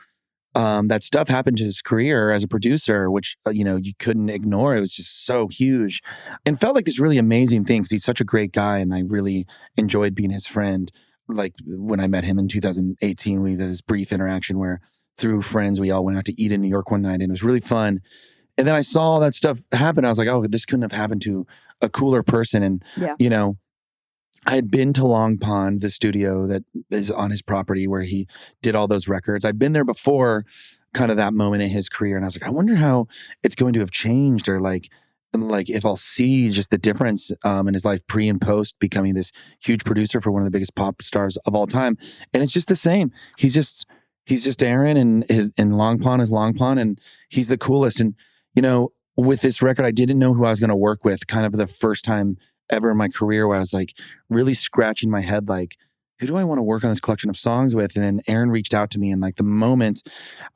that stuff happen to his career as a producer, which, you couldn't ignore. It was just so huge and felt like this really amazing thing because he's such a great guy. And I really enjoyed being his friend. Like when I met him in 2018, we had this brief interaction where through friends, we all went out to eat in New York one night and it was really fun. And then I saw all that stuff happen. I was like, oh, this couldn't have happened to a cooler person. And, I had been to Long Pond, the studio that is on his property where he did all those records. I'd been there before kind of that moment in his career. And I was like, I wonder how it's going to have changed or like if I'll see just the difference in his life pre and post becoming this huge producer for one of the biggest pop stars of all time. And it's just the same. He's just Aaron and Long Pond is Long Pond and he's the coolest. And, with this record, I didn't know who I was going to work with kind of the first time ever in my career where I was like really scratching my head, like, who do I want to work on this collection of songs with? And then Aaron reached out to me and like the moment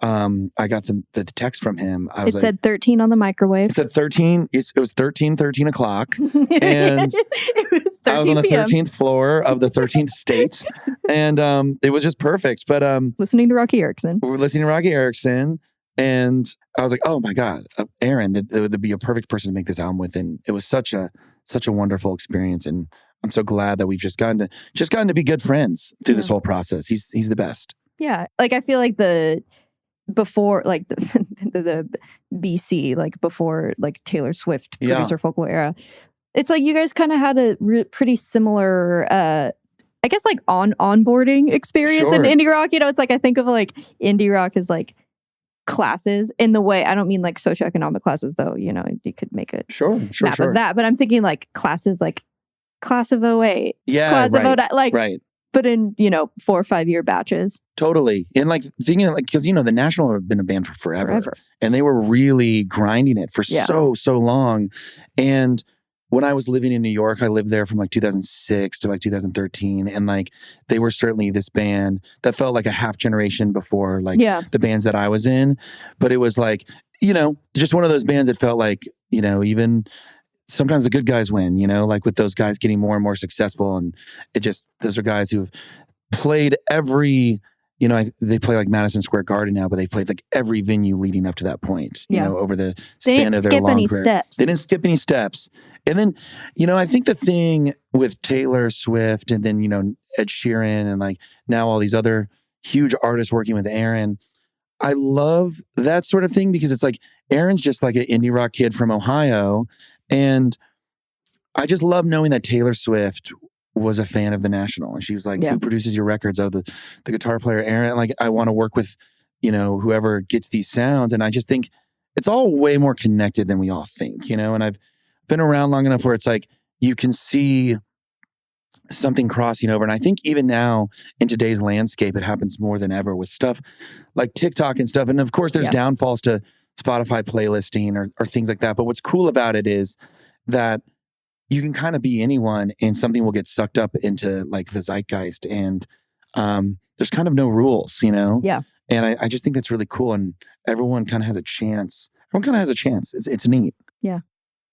I got the text from him, I was said 13 on the microwave. It said 13. It was 13 o'clock. And it was 13 I was on the PM. 13th floor of the 13th state. And it was just perfect. But listening to Rocky Erickson. we were listening to Rocky Erickson. And I was like, oh my God, Aaron, that would be a perfect person to make this album with. And it was such a wonderful experience. And I'm so glad that we've just gotten to be good friends through this whole process. He's the best. Yeah. Like I feel like before like the BC, like before like Taylor Swift producer folklore era, it's like you guys kind of had a pretty similar I guess like onboarding experience in indie rock. It's like I think of like indie rock as like classes in the way, I don't mean like socioeconomic classes though, you could make a map of that, but I'm thinking like classes like class of 08, class of 09, like right. But in 4 or 5 year batches. Totally. And like thinking like, because the National have been a band for forever. And they were really grinding it for so long. And when I was living in New York, I lived there from like 2006 to like 2013. And like, they were certainly this band that felt like a half generation before like the bands that I was in. But it was like, just one of those bands that felt like, even sometimes the good guys win, like with those guys getting more and more successful. And those are guys who've played every, they play like Madison Square Garden now, but they played like every venue leading up to that point, over the span of their long career. They didn't skip any steps. And then, I think the thing with Taylor Swift and then, Ed Sheeran and like now all these other huge artists working with Aaron, I love that sort of thing because it's like Aaron's just like an indie rock kid from Ohio. And I just love knowing that Taylor Swift was a fan of the National. And she was like, who produces your records? Oh, the guitar player, Aaron. Like, I want to work with, whoever gets these sounds. And I just think it's all way more connected than we all think, and I've been around long enough where it's like you can see something crossing over. And I think even now in today's landscape, it happens more than ever with stuff like TikTok and stuff. And of course, there's downfalls to Spotify playlisting or things like that. But what's cool about it is that you can kind of be anyone and something will get sucked up into like the zeitgeist. And there's kind of no rules, Yeah. And I just think that's really cool. And everyone kind of has a chance. It's neat. Yeah.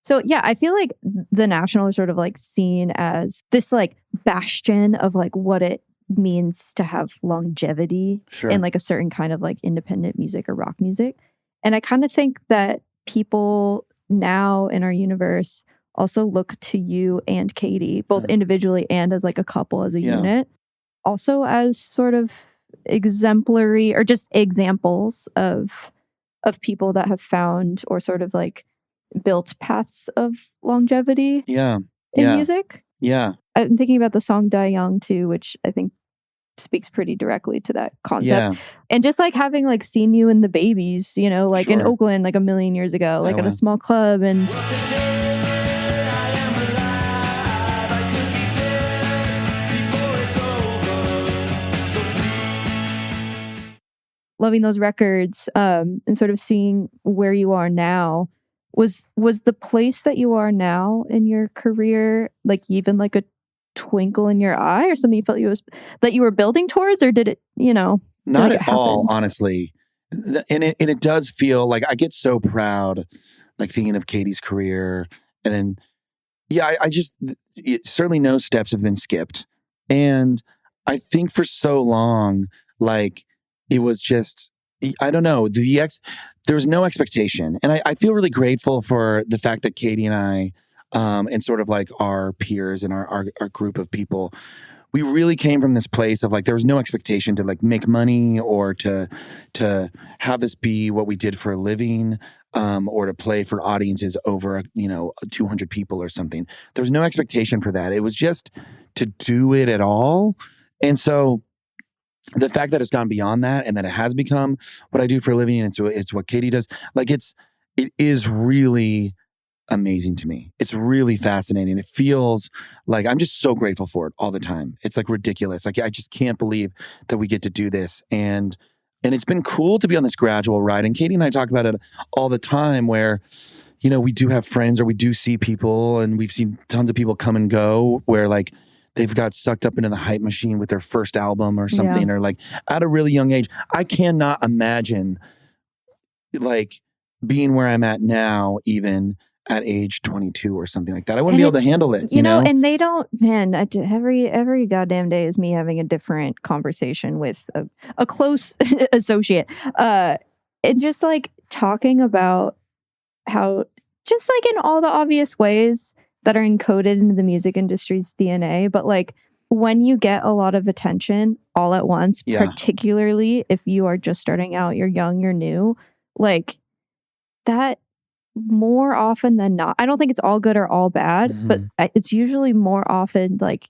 So yeah, I feel like the National is sort of like seen as this like bastion of like what it means to have longevity in like a certain kind of like independent music or rock music. And I kind of think that people now in our universe also look to you and Katie, both individually and as like a couple, as a unit, also as sort of exemplary or just examples of people that have found or sort of like built paths of longevity in music. Yeah. I'm thinking about the song Die Young too, which I think speaks pretty directly to that concept. Yeah. And just like having like seen you in the Babies, like in Oakland, like a million years ago, like at a small club and loving those records and sort of seeing where you are now. Was the place that you are now in your career like even like a twinkle in your eye or something you felt that you were building towards, or did it, not at all, honestly. And it does feel like I get so proud, like thinking of Katie's career. And then, I just certainly no steps have been skipped. And I think for so long, like it was just, I don't know, there was no expectation. And I feel really grateful for the fact that Katie and I, and sort of like our peers and our group of people, we really came from this place of like, there was no expectation to like make money or to have this be what we did for a living, or to play for audiences over, 200 people or something. There was no expectation for that. It was just to do it at all. And so the fact that it's gone beyond that and that it has become what I do for a living and it's what Katie does, like it is really amazing to me. It's really fascinating. It feels like I'm just so grateful for it all the time. It's like ridiculous. Like I just can't believe that we get to do this. And it's been cool to be on this gradual ride. And Katie and I talk about it all the time where, we do have friends or we do see people and we've seen tons of people come and go where like they've got sucked up into the hype machine with their first album or something, or like at a really young age. I cannot imagine like being where I'm at now, even at age 22 or something like that. I wouldn't be able to handle it, you know? And they don't, man, every goddamn day is me having a different conversation with a close associate. And just like talking about how, just like in all the obvious ways that are encoded into the music industry's DNA, but like when you get a lot of attention all at once, particularly if you are just starting out, you're young, you're new, like that more often than not, I don't think it's all good or all bad, but it's usually more often like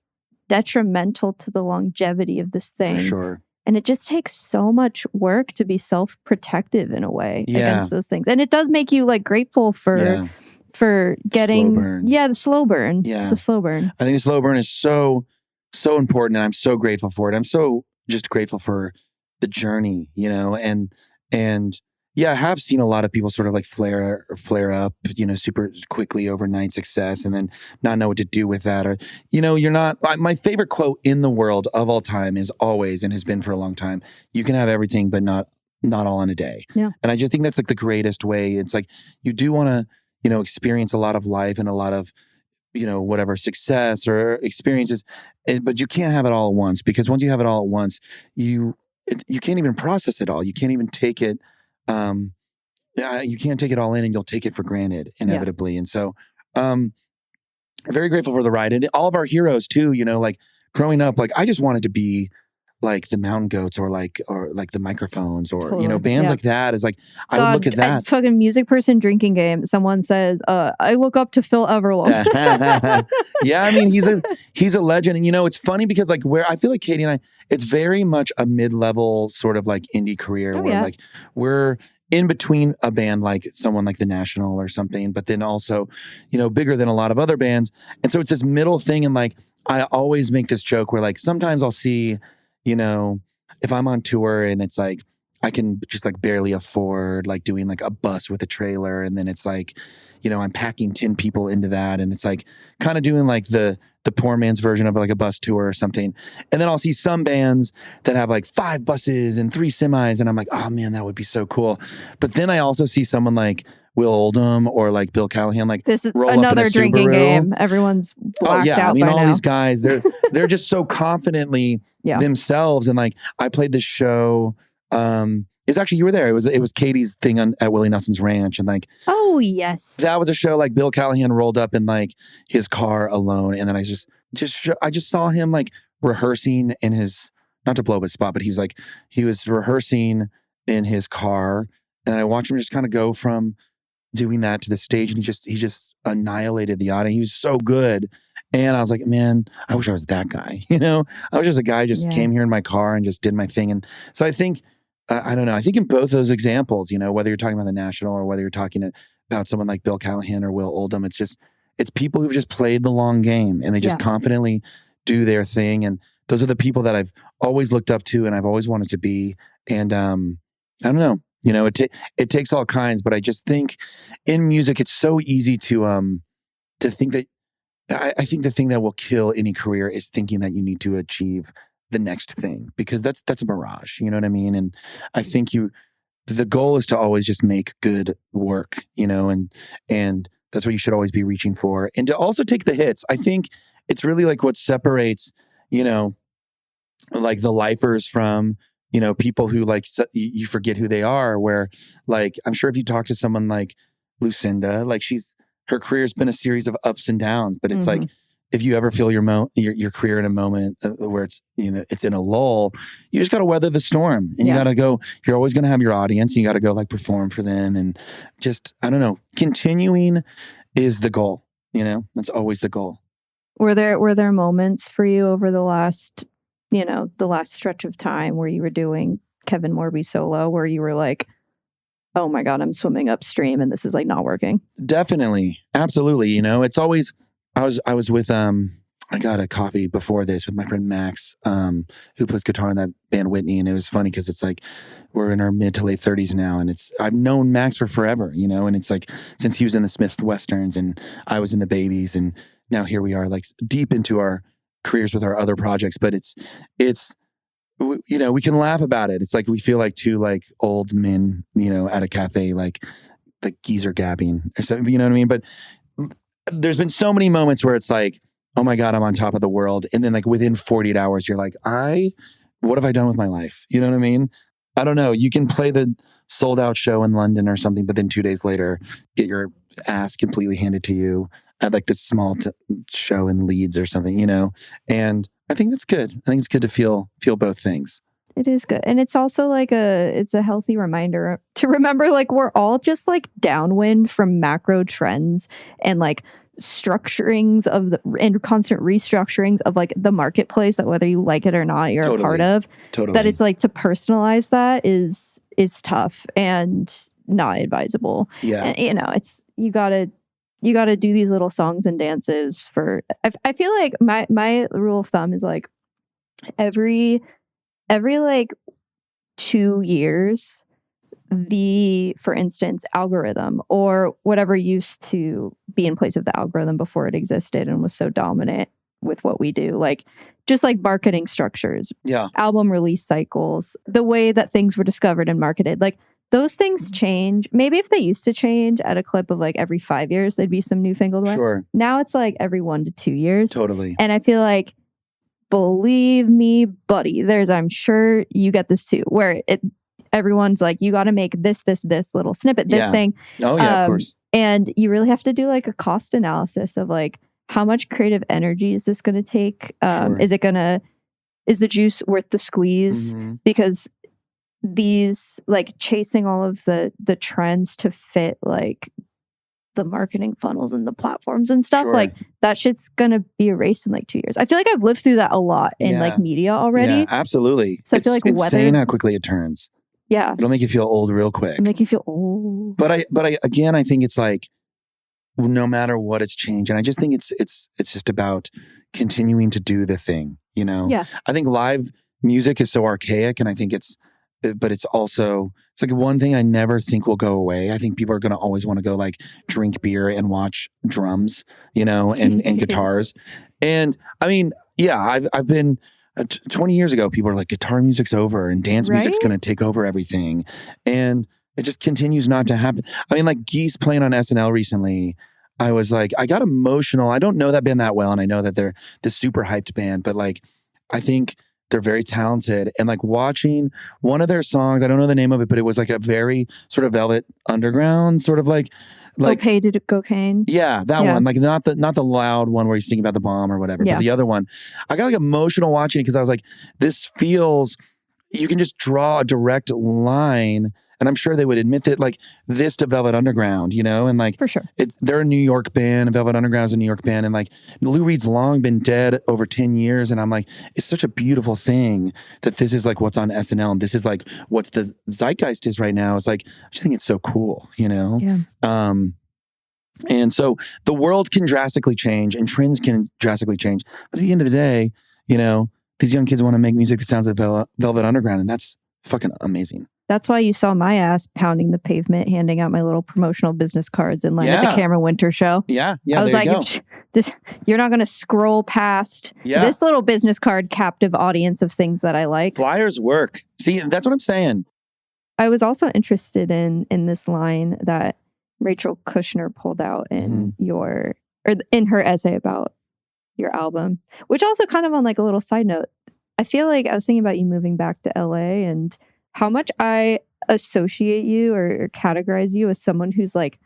detrimental to the longevity of this thing. For sure. And it just takes so much work to be self-protective in a way against those things. And it does make you like grateful for getting the slow burn. The slow burn. I think the slow burn is so important, and I'm so grateful for it. I'm so just grateful for the journey, and I have seen a lot of people sort of like flare up, super quickly overnight success and then not know what to do with that. Or, you're not, my favorite quote in the world of all time is always, and has been for a long time, you can have everything, but not all in a day. Yeah. And I just think that's like the greatest way. It's like, you do want to, experience a lot of life and a lot of, whatever success or experiences, but you can't have it all at once, because once you have it all at once, you can't even process it all. You can't even take it. You can't take it all in, and you'll take it for granted inevitably. And so, very grateful for the ride, and all of our heroes too, like growing up, like I just wanted to be like the Mountain Goats or like the Microphones or Totally. bands Yeah. like that is like I would look at that. Fucking music person drinking game. Someone says, I look up to Phil Everlong. Yeah, I mean he's a legend, and it's funny because like where I feel like Katie and I, it's very much a mid-level sort of like indie career where like we're in between a band like someone like the National or something, but then also bigger than a lot of other bands, and so it's this middle thing. And like I always make this joke where like sometimes I'll see if I'm on tour and it's like I can just like barely afford like doing like a bus with a trailer, and then it's like I'm packing 10 people into that, and it's like kind of doing like the poor man's version of like a bus tour or something. And then I'll see some bands that have like 5 buses and 3 semis, and I'm like, oh man, that would be so cool. But then I also see someone like Will Oldham or like Bill Callahan, like this is roll up in another a drinking Subaru. game. Everyone's blacked out I mean, by all now. these guys, they're just so confidently themselves. And like I played this show. It's actually, you were there. It was Katie's thing at Willie Nelson's ranch, and like, oh yes, that was a show. Like Bill Callahan rolled up in like his car alone, and then I just saw him like rehearsing in his, not to blow up his spot, but he was rehearsing in his car, and I watched him just kind of go from doing that to the stage, and he just annihilated the audience. He was so good, and I was like, man, I wish I was that guy. I was just a guy just came here in my car and just did my thing. And so I think. I don't know. I think in both those examples, whether you're talking about the National or whether you're talking about someone like Bill Callahan or Will Oldham, it's people who've just played the long game, and they just confidently do their thing. And those are the people that I've always looked up to and I've always wanted to be. And I don't know, it takes all kinds, but I just think in music, it's so easy to think that I think the thing that will kill any career is thinking that you need to achieve the next thing, because that's a mirage, you know what I mean? And I think the goal is to always just make good work, and that's what you should always be reaching for, and to also take the hits. I think it's really like what separates, like the lifers from, people who like you forget who they are, where like I'm sure if you talk to someone like Lucinda, like her career's been a series of ups and downs, but it's like, if you ever feel your career in a moment where it's it's in a lull, you just got to weather the storm, and you got to go. You're always going to have your audience, and you got to go like perform for them, and just I don't know. Continuing is the goal. That's always the goal. Were there moments for you over the last stretch of time where you were doing Kevin Morby solo, where you were like, oh my God, I'm swimming upstream and this is like not working? Definitely, absolutely. It's always. I was with I got a coffee before this with my friend Max, who plays guitar in that band Whitney, and it was funny because it's like we're in our mid to late 30s now, and I've known Max for forever, and it's like since he was in the Smith Westerns and I was in the Babies, and now here we are like deep into our careers with our other projects. But it's we can laugh about it. It's like we feel like two like old men, at a cafe, like geezer gabbing or something, you know what I mean? But there's been so many moments where it's like, oh my God, I'm on top of the world. And then like within 48 hours, you're like, what have I done with my life? You know what I mean? I don't know. You can play the sold out show in London or something, but then 2 days later, get your ass completely handed to you at like this small show in Leeds or something, and I think that's good. I think it's good to feel both things. It is good. And it's also like it's a healthy reminder to remember, like, we're all just like downwind from macro trends and like structurings and constant restructurings of like the marketplace, that whether you like it or not, you're a part of. Totally. That it's like to personalize that is tough and not advisable. Yeah. And, it's, you gotta do these little songs and dances for, I feel like my rule of thumb is like every like 2 years, for instance, algorithm or whatever used to be in place of the algorithm before it existed and was so dominant with what we do, like just like marketing structures, album release cycles, the way that things were discovered and marketed, like those things change. Maybe if they used to change at a clip of like every 5 years, there'd be some newfangled one. Sure. Now it's like every 1 to 2 years. Totally. And I feel like, believe me, buddy, I'm sure you get this too, where everyone's like, you got to make this little snippet, this thing. Oh yeah, of course. And you really have to do like a cost analysis of like, how much creative energy is this going to take? Sure. Is it going to is the juice worth the squeeze? Mhm. Because these like chasing all of the trends to fit like the marketing funnels and the platforms and stuff, Sure. like that shit's gonna be erased in like 2 years. I feel like I've lived through that a lot in like media already. Yeah, absolutely. So I feel like it's whether- insane how quickly it turns. Yeah. It'll make you feel old real quick. It'll make you feel old. But I again, I think it's like no matter what, it's changed, and I just think it's just about continuing to do the thing. You know. Yeah. I think live music is so archaic, and I think but it's also it's like one thing I never think will go away. I think people are going to always want to go like drink beer and watch drums, you know, and guitars. And I mean, yeah, I've been 20 years ago, people are like, guitar music's over and dance music's going to take over everything. And it just continues not to happen. I mean, like Geese playing on SNL recently, I was like, I got emotional. I don't know that band that well. And I know that they're this super hyped band, but like, I think they're very talented. And like watching one of their songs, I don't know the name of it, but it was like a very sort of Velvet Underground, sort of like Okay, did it cocaine? yeah, that one. Like not the loud one where he's thinking about the bomb or whatever, but the other one. I got like emotional watching it because I was like, this feels, you can just draw a direct line, and I'm sure they would admit that like this to Velvet Underground, you know, and like for sure, they're a New York band, and Velvet Underground is a New York band, and like Lou Reed's long been dead over 10 years, and I'm like, it's such a beautiful thing that this is like what's on SNL, and this is like what's the zeitgeist is right now. It's like I just think it's so cool, you know. Yeah. And so the world can drastically change, and trends can drastically change, but at the end of the day, you know, these young kids want to make music that sounds like Velvet Underground, and that's fucking amazing. That's why you saw my ass pounding the pavement, handing out my little promotional business cards in line at the Cameron Winter Show. Yeah. I was like, you're not going to scroll past this little business card captive audience of things that I like. Flyers work. See, that's what I'm saying. I was also interested in this line that Rachel Kushner pulled out in in her essay about your album, which also kind of on like a little side note, I feel like I was thinking about you moving back to LA and how much I associate you or categorize you as someone who's like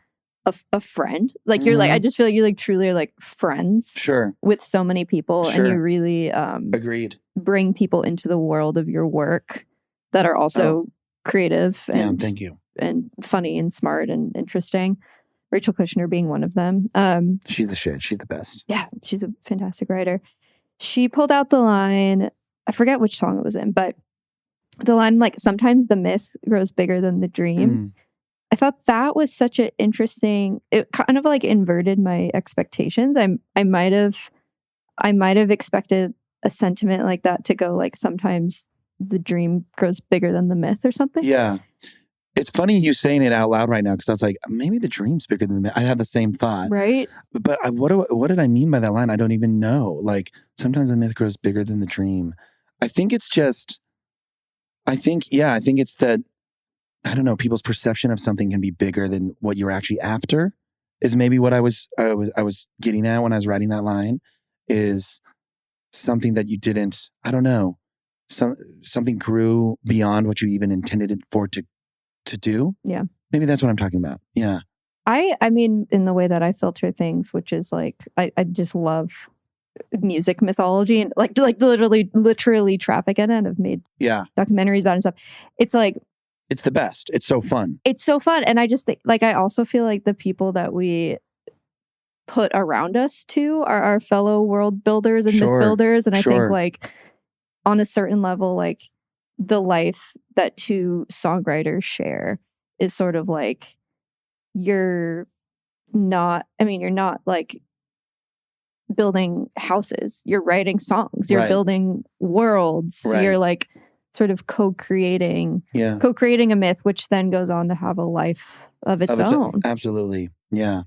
a friend. Like you're like, I just feel like you like truly are like friends with so many people, and you really agreed bring people into the world of your work that are also creative and thank you, and funny and smart and interesting. Rachel Kushner being one of them. She's the shit. She's the best. Yeah, she's a fantastic writer. She pulled out the line, I forget which song it was in, but the line like, sometimes the myth grows bigger than the dream. I thought that was such an interesting, it kind of like inverted my expectations. I might have expected a sentiment like that to go like, sometimes the dream grows bigger than the myth or something. Yeah. It's funny you saying it out loud right now, because I was like, maybe the dream's bigger than the myth. I had the same thought. Right. But what did I mean by that line? I don't even know. Like, sometimes the myth grows bigger than the dream. I think it's that, I don't know, people's perception of something can be bigger than what you're actually after, is maybe what I was getting at when I was writing that line, is something that you didn't, I don't know, something grew beyond what you even intended it for to do. Yeah. Maybe that's what I'm talking about. Yeah. I mean, in the way that I filter things, which is like, I just love music mythology and like literally traffic in it. I've made documentaries about it and stuff. It's like, it's the best. It's so fun. It's so fun. And I just think, like, I also feel like the people that we put around us too are our fellow world builders and myth builders. And I think like on a certain level, like the life that two songwriters share is sort of like, you're not like building houses, you're writing songs, you're building worlds, you're like sort of co-creating a myth, which then goes on to have a life of its own. Absolutely. Yeah.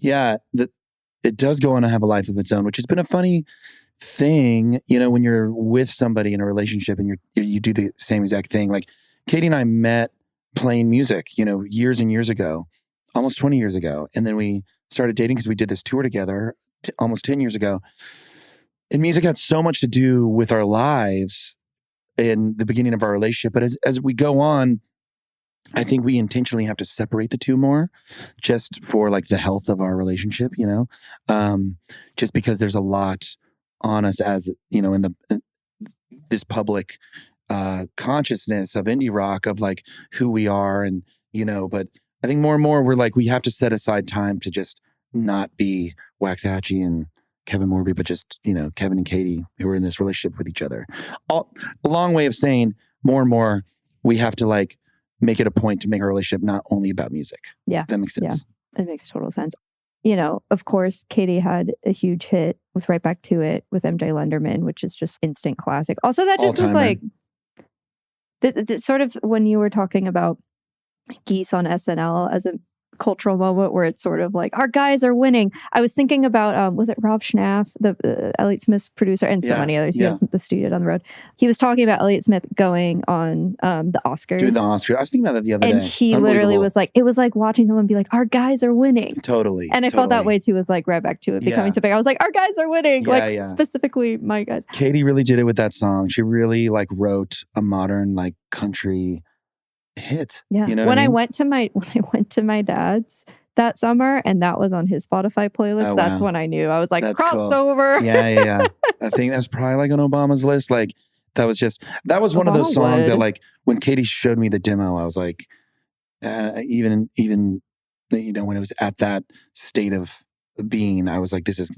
It does go on to have a life of its own, which has been a funny thing, you know, when you're with somebody in a relationship and you do the same exact thing. Like Katie and I met playing music, you know, years and years ago, almost 20 years ago. And then we started dating because we did this tour together almost 10 years ago. And music had so much to do with our lives in the beginning of our relationship. But as we go on, I think we intentionally have to separate the two more, just for like the health of our relationship, you know, just because there's a lot on us, as you know, in this public consciousness of indie rock, of like who we are, and but I think more and more we're like, we have to set aside time to just not be Waxahatchee and Kevin Morby, but just Kevin and Katie, who are in this relationship with each other. A long way of saying more and more we have to like make it a point to make our relationship not only about music. Yeah, if that makes sense. Yeah, it makes total sense. Of course, Katie had a huge hit with Right Back to It with MJ Lenderman, which is just instant classic. Also, that just was like, sort of when you were talking about Geese on SNL as a cultural moment where it's sort of like, our guys are winning. I was thinking about, was it Rob Schnaff, the Elliott Smith's producer, and so many others. He has the studio down the road. He was talking about Elliott Smith going on the Oscars. Dude, the Oscars. I was thinking about that the other day. And he literally was like, it was like watching someone be like, our guys are winning. Totally. And I felt that way too with like Right Back to It becoming something. I was like, our guys are winning. Specifically my guys. Katie really did it with that song. She really like wrote a modern like country hit. Yeah. When I went to my dad's that summer and that was on his Spotify playlist, that's when I knew. I was like, crossover. Cool. Yeah. I think that's probably like on Obama's list. Like that was one of those songs that like when Katie showed me the demo, I was like, even when it was at that state of being, I was like, this is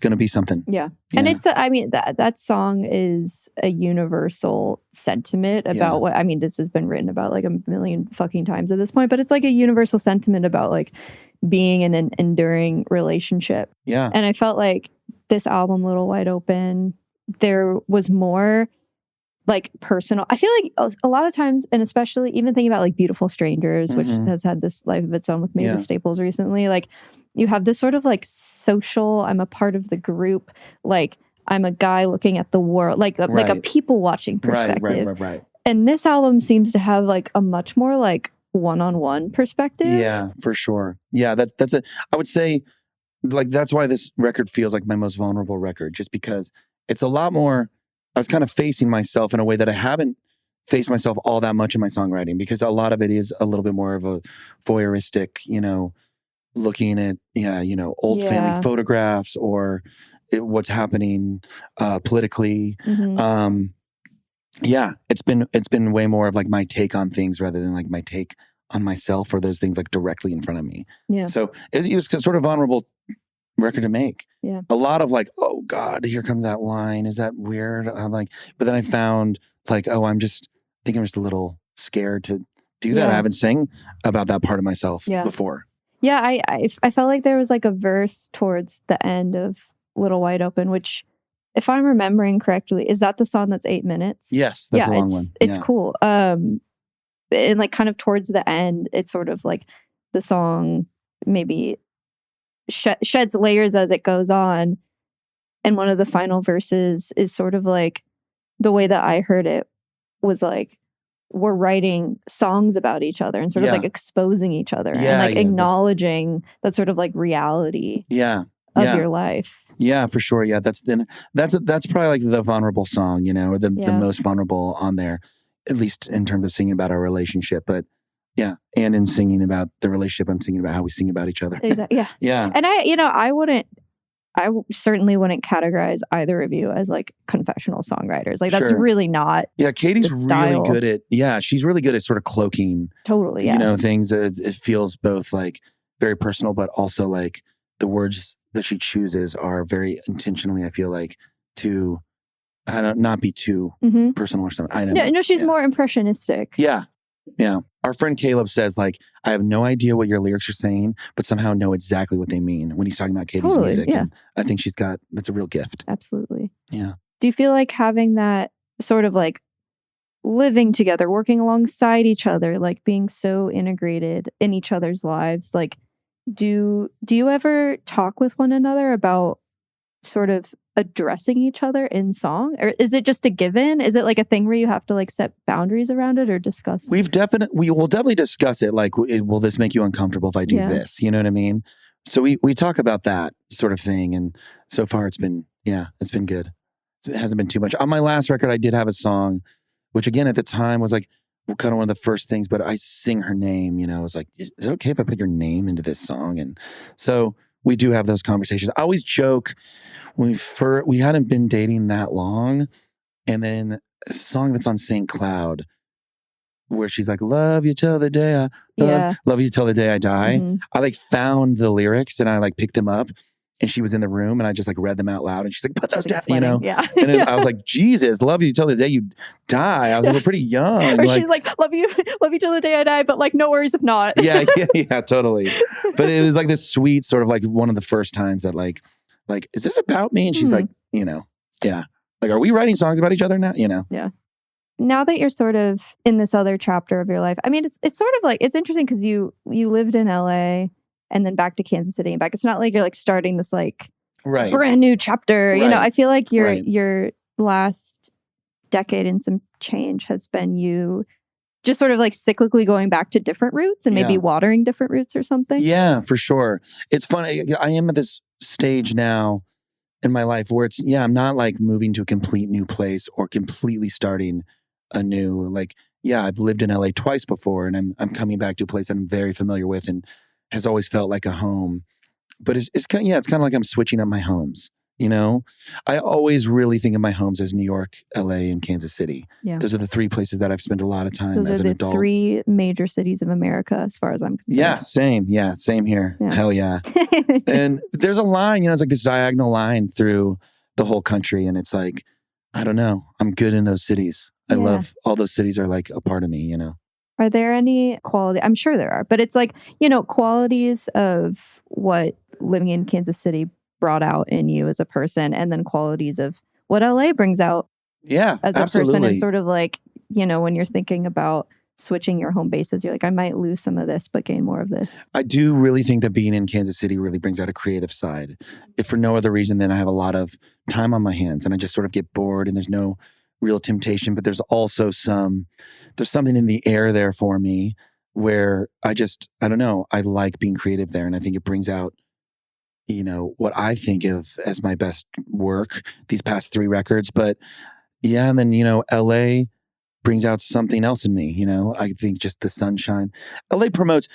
going to be something. Yeah. And it's, that song is a universal sentiment about what, this has been written about like a million fucking times at this point, but it's like a universal sentiment about like being in an enduring relationship. Yeah. And I felt like this album, Little Wide Open, there was more like personal. I feel like a lot of times, and especially even thinking about like Beautiful Strangers, which has had this life of its own with Mavis Staples recently, like you have this sort of like social, I'm a part of the group, like I'm a guy looking at the world, like a people watching perspective. Right. And this album seems to have like a much more like one-on-one perspective. Yeah, for sure. Yeah, that's it. I would say like that's why this record feels like my most vulnerable record, just because it's a lot more. I was kind of facing myself in a way that I haven't faced myself all that much in my songwriting, because a lot of it is a little bit more of a voyeuristic, looking at, old family photographs or what's happening politically. It's been way more of like my take on things rather than like my take on myself or those things like directly in front of me. Yeah. So it was sort of vulnerable record to make. Yeah. A lot of like, oh God, here comes that line. Is that weird? I'm like, but then I found like, oh, I think I'm just a little scared to do that. I haven't sang about that part of myself before. Yeah, I felt like there was like a verse towards the end of Little Wide Open, which, if I'm remembering correctly, is that the song that's 8 minutes? Yes, that's a long one. It's cool. And like kind of towards the end, it's sort of like the song maybe sheds layers as it goes on. And one of the final verses is sort of like, the way that I heard it was like, we're writing songs about each other and sort of like exposing each other and like acknowledging that sort of like reality of your life. Yeah, for sure. Yeah, that's probably like the vulnerable song, or the most vulnerable on there, at least in terms of singing about our relationship. But yeah, and in singing about the relationship, I'm singing about how we sing about each other. Exactly. Yeah. Yeah. And I certainly wouldn't categorize either of you as like confessional songwriters. Like that's really not. Yeah, Katie's really good at. She's really good at sort of cloaking. Totally. Yeah. Things. It feels both like very personal, but also like the words that she chooses are very intentionally, I feel like, to not be too personal or something. I don't know. No, she's more impressionistic. Yeah. Yeah. Our friend Caleb says, like, I have no idea what your lyrics are saying, but somehow know exactly what they mean when he's talking about Katie's music. Yeah. And I think that's a real gift. Absolutely. Yeah. Do you feel like having that sort of like living together, working alongside each other, like being so integrated in each other's lives, like, do you ever talk with one another about sort of addressing each other in song, or is it just a given? Is it like a thing where you have to like set boundaries around it or discuss? We will definitely discuss it. Like, will this make you uncomfortable if I do this? You know what I mean? So we talk about that sort of thing, and so far it's been good. It hasn't been too much. On my last record, I did have a song, which again at the time was like kind of one of the first things, but I sing her name. I was like, is it okay if I put your name into this song? And so we do have those conversations. I always joke when we hadn't been dating that long, and then a song that's on St. Cloud where she's like, love you till the day love you till the day I die. Mhm. I like found the lyrics and I like picked them up, and she was in the room and I just like read them out loud, and she's like, put those She's down, sweating. you know? Yeah. And I was like, Jesus, love you till the day you die. I was like, we're pretty young. Or Like, she's like, love you till the day I die, but like, no worries if not. yeah, totally. But it was like this sweet sort of like one of the first times that like, is this about me? And she's like, you know, yeah. Like, are we writing songs about each other now? You know? Yeah. Now that you're sort of in this other chapter of your life, I mean, it's sort of like, it's interesting because you lived in LA and then back to Kansas City and back. It's not like you're like starting this like brand new chapter. You know, I feel like your last decade and some change has been you just sort of like cyclically going back to different roots and maybe watering different roots or something. Yeah, for sure. It's funny. I am at this stage now in my life where it's, I'm not like moving to a complete new place or completely starting anew. Like, I've lived in LA twice before, and I'm coming back to a place that I'm very familiar with and has always felt like a home. But it's kind of, it's kind of like I'm switching up my homes. You know, I always really think of my homes as New York, LA, and Kansas City. Yeah. Those are the three places that I've spent a lot of time Those as are an the adult. three major cities of America, as far as I'm concerned. Yeah, same. Yeah, same here. Yeah. Hell yeah. And there's a line, it's like this diagonal line through the whole country. And it's like, I don't know. I'm good in those cities. I love all those cities are like a part of me, you know? Are there any quality? I'm sure there are, but it's like, qualities of what living in Kansas City brought out in you as a person, and then qualities of what LA brings out as a person. And sort of like, when you're thinking about switching your home bases, you're like, I might lose some of this, but gain more of this. I do really think that being in Kansas City really brings out a creative side. If for no other reason than I have a lot of time on my hands and I just sort of get bored and there's no real temptation, but there's also there's something in the air there for me where I don't know, I like being creative there. And I think it brings out, what I think of as my best work these past 3 records. But and then, LA brings out something else in me. I think just the sunshine. LA promotes,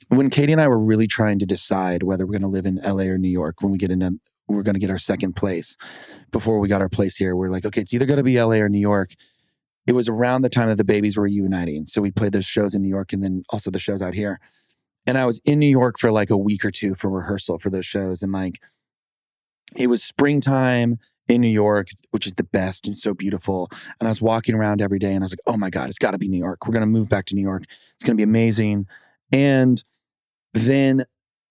when Katie and I were really trying to decide whether we're going to live in LA or New York, when we're going to get our second place before we got our place here. We're like, okay, it's either going to be LA or New York. It was around the time that the babies were uniting. So we played those shows in New York and then also the shows out here. And I was in New York for like a week or 2 for rehearsal for those shows. And like, it was springtime in New York, which is the best and so beautiful. And I was walking around every day and I was like, oh my God, it's got to be New York. We're going to move back to New York. It's going to be amazing. And then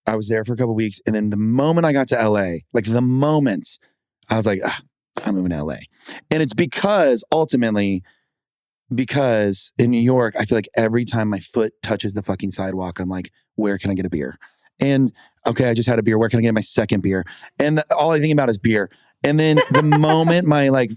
I was there for a couple of weeks. And then the moment I got to LA, like the moment I was like, I'm moving to LA. And it's because in New York, I feel like every time my foot touches the fucking sidewalk, I'm like, where can I get a beer? And okay, I just had a beer. Where can I get my second beer? And all I think about is beer. And then the moment my like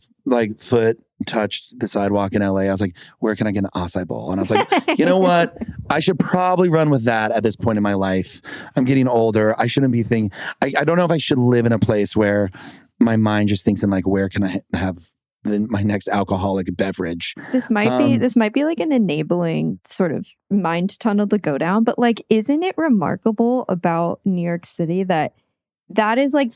foot touched the sidewalk in LA, I was like, where can I get an acai bowl? And I was like, you know what? I should probably run with that at this point in my life. I'm getting older. I shouldn't be thinking, I don't know if I should live in a place where my mind just thinks in like, where can I have my next alcoholic beverage? This might be like an enabling sort of mind tunnel to go down, but like, isn't it remarkable about New York City that is like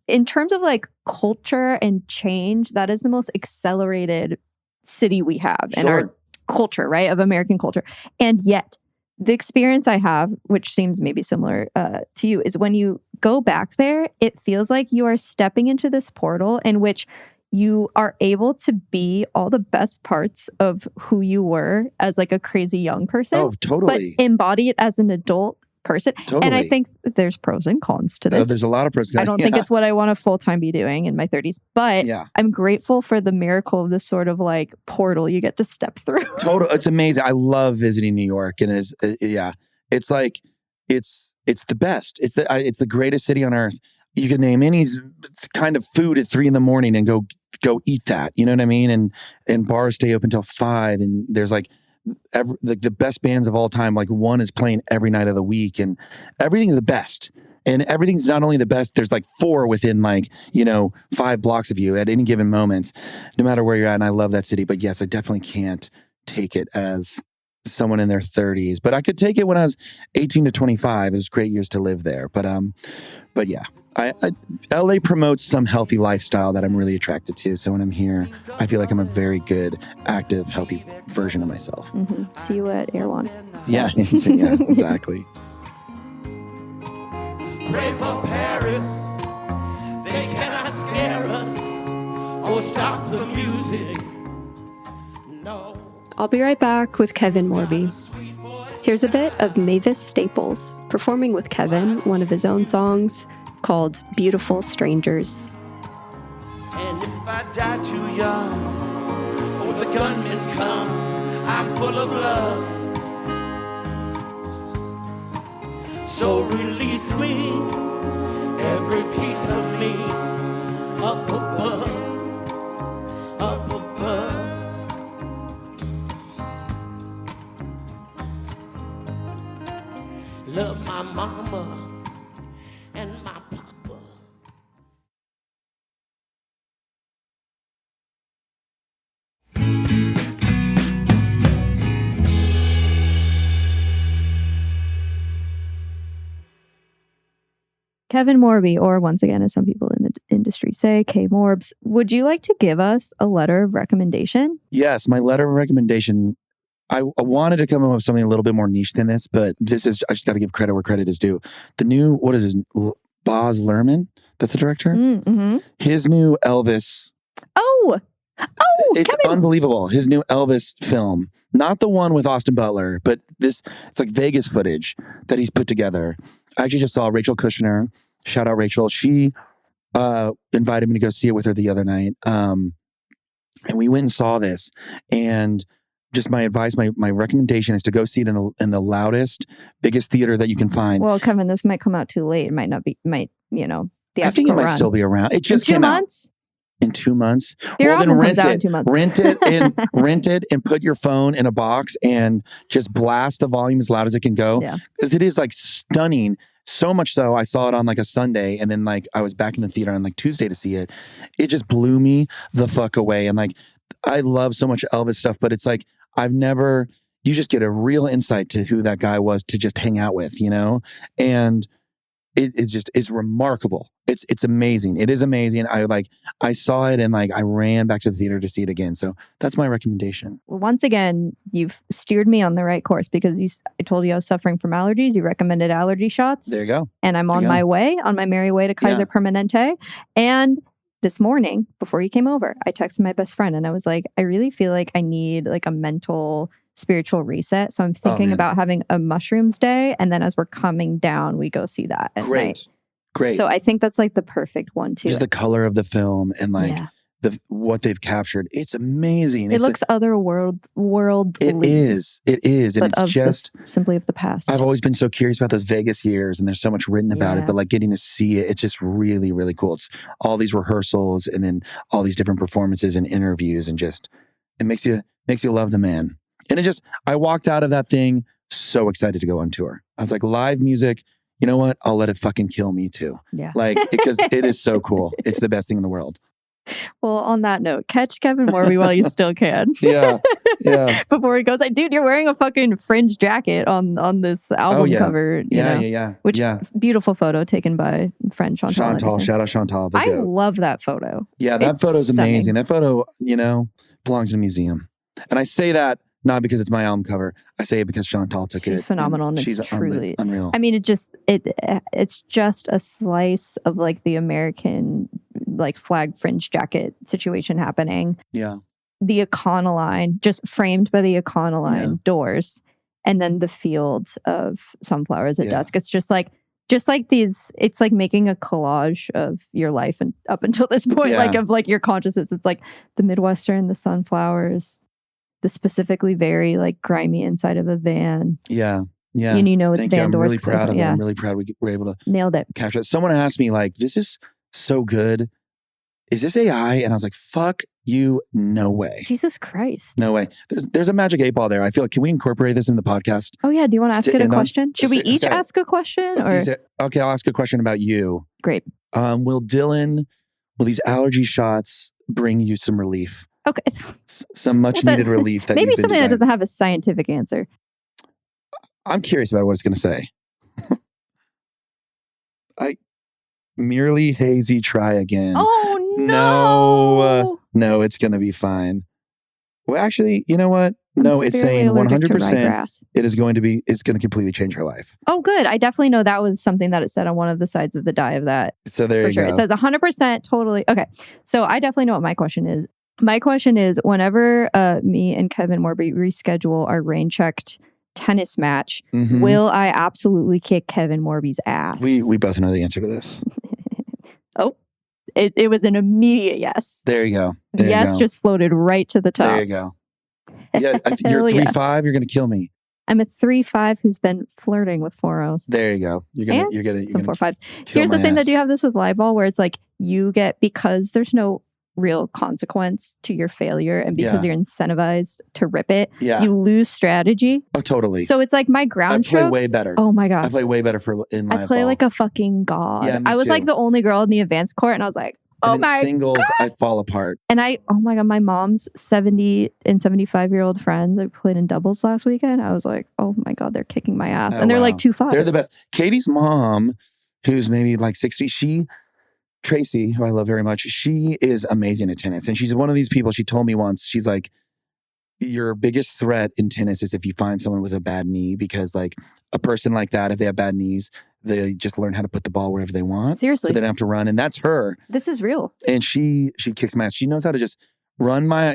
in terms of like culture and change, that is the most accelerated city we have in our culture, right? Of American culture. And yet the experience I have, which seems maybe similar to you, is when you go back there, it feels like you are stepping into this portal in which you are able to be all the best parts of who you were as like a crazy young person. Oh, totally. But embody it as an adult person. Totally. And I think there's pros and cons to this. There's a lot of pros. I don't think it's what I want to full-time be doing in my 30s, but I'm grateful for the miracle of this sort of like portal you get to step through. Total. It's amazing. I love visiting New York, and it's like, it's the best. It's the greatest city on earth. You can name any kind of food at 3 a.m. and go eat that. You know what I mean? And bars stay open till 5. And there's like the best bands of all time. Like one is playing every night of the week, and everything's the best. And everything's not only the best, there's like 4 within 5 blocks of you at any given moment, no matter where you're at. And I love that city. But yes, I definitely can't take it as someone in their 30s, but I could take it when I was 18 to 25. It was great years to live there. But yeah, LA promotes some healthy lifestyle that I'm really attracted to. So when I'm here, I feel like I'm a very good, active, healthy version of myself. See you at Erewhon. Yeah, yeah, exactly. Pray for Paris, they cannot scare us or stop the music. No. I'll be right back with Kevin Morby. Here's a bit of Mavis Staples performing with Kevin one of his own songs called Beautiful Strangers. And if I die too young, or the gunmen come, I'm full of love. So release me, every piece of me, up above, up above. Love my mama and my papa. Kevin Morby, or once again, as some people in the industry say, K-Morbs, would you like to give us a letter of recommendation? Yes, my letter of recommendation. I wanted to come up with something a little bit more niche than this, but I just got to give credit where credit is due. The new, what is his, Baz Luhrmann? That's the director? Mm-hmm. His new Elvis. It's Kevin. Unbelievable. His new Elvis film. Not the one with Austin Butler, but it's like Vegas footage that he's put together. I actually just saw Rachel Kushner. Shout out Rachel. She invited me to go see it with her the other night. And we went and saw this. And just my advice, my recommendation is to go see it in the loudest, biggest theater that you can find. Well, Kevin, this might come out too late. It might not be, the I think it might still be around. It just in 2 came months? out. In 2 months? Your well, then album rent comes out it. in 2 months. Rent it and put your phone in a box and just blast the volume as loud as it can go. Because it is like stunning. So much so, I saw it on like a Sunday, and then like I was back in the theater on like Tuesday to see it. It just blew me the fuck away. And like, I love so much Elvis stuff, but it's like, you just get a real insight to who that guy was to just hang out with, And it's remarkable. It's amazing. It is amazing. I saw it and like I ran back to the theater to see it again. So that's my recommendation. Well, once again, you've steered me on the right course because I told you I was suffering from allergies. You recommended allergy shots. There you go. And I'm on my merry way to Kaiser Permanente. And this morning, before you came over, I texted my best friend and I was like, I really feel like I need like a mental spiritual reset. So I'm thinking about having a mushrooms day. And then as we're coming down, we go see that at night. Great. So I think that's like the perfect one too. Just the color of the film and like what they've captured. It's amazing. It looks otherworldly. It is. And but it's just simply of the past. I've always been so curious about those Vegas years and there's so much written about it, but like getting to see it, it's just really, really cool. It's all these rehearsals and then all these different performances and interviews and just, it makes you love the man. And I walked out of that thing so excited to go on tour. I was like, live music, you know what? I'll let it fucking kill me too. Yeah. Like, because it is so cool. It's the best thing in the world. Well, on that note, catch Kevin Morby while you still can. Yeah. Before he goes, like, dude, you're wearing a fucking fringe jacket on this album cover. Yeah. Beautiful photo taken by friend Chantal. Shout out Chantal. I love that photo. Yeah, that photo's amazing. That photo, belongs in a museum. And I say that not because it's my album cover. I say it because Chantal took it. She's phenomenal, and she's it's truly unreal. I mean, it's just a slice of like the American like flag fringe jacket situation happening. Yeah, the Econoline, just framed by the Econoline doors, and then the field of sunflowers at dusk. It's just like these. It's like making a collage of your life and up until this point, like of like your consciousness. It's like the Midwestern, the sunflowers. The specifically very like grimy inside of a van. Yeah. And it's van doors. I'm really proud of it. I'm really proud we were able to nailed it. Capture it. Someone asked me like, this is so good. Is this AI? And I was like, fuck you. No way. Jesus Christ. No way. There's a magic 8 ball there. I feel like, can we incorporate this in the podcast? Oh yeah. Do you want to ask it a question? Should we each ask a question? Okay. I'll ask a question about you. Great. Will these allergy shots bring you some relief? Okay. Some much needed relief. That maybe you've been something that designing. doesn't have a scientific answer. I'm curious about what it's going to say. I merely hazy try again. Oh no! No, it's going to be fine. Well, actually, you know what? I'm No, it's severely saying allergic to 100%. ryegrass. It's going to completely change her life. Oh, good. I definitely know that was something that it said on one of the sides of the die of that. So there For you sure. go. It says 100% totally. Okay. So I definitely know what my question is. My question is, whenever me and Kevin Morby reschedule our rain-checked tennis match, Mhm. will I absolutely kick Kevin Morby's ass? We both know the answer to this. Oh, it was an immediate yes. There you go. There you Yes go. just floated right to the top. There you go. Yeah, you're Hell yeah. 3'5". You're going to kill me. I'm a 3'5" who's been flirting with 4-0s. There you go. You're gonna Some 4-5s. kill Here's the my thing ass. that you have this with live ball, where it's like you get, because there's no real consequence to your failure, and because Yeah. you're incentivized to rip it, Yeah. you lose strategy. Oh, totally. So it's like my I ground play strokes. way better. Oh my I god, play way better in live I play ball. like a fucking god. Yeah, me I was like too. the only girl in the advanced court, and I was like, oh And in my singles, god. I fall apart. And oh my god, my mom's 70 and 75-year-old friends I played in doubles last weekend. I was like, oh my god, they're kicking my ass, Oh, and they're wow. like 2'5". They're the best. Katie's mom, who's maybe like 60, Tracy, who I love very much, she is amazing at tennis. And she's one of these people, she told me once, she's like, your biggest threat in tennis is if you find someone with a bad knee, because like a person like that, if they have bad knees, they just learn how to put the ball wherever they want. Seriously. So they don't have to run. And that's her. This is real. And she kicks my ass. She knows how to just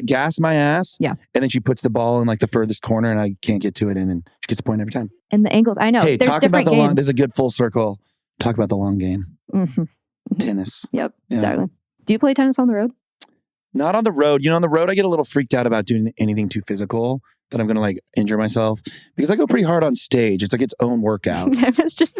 gas my ass. Yeah. And then she puts the ball in like the furthest corner and I can't get to it. And then she gets a point every time. And the angles, I know. Hey, There's talk about different the long, games. there's a good full circle. Talk about the long game. Mhm. Tennis. Yep, Yeah. exactly. Do you play tennis on the road? Not on the road. You know, on the road, I get a little freaked out about doing anything too physical that I'm going to like injure myself, because I go pretty hard on stage. It's like its own workout. It's just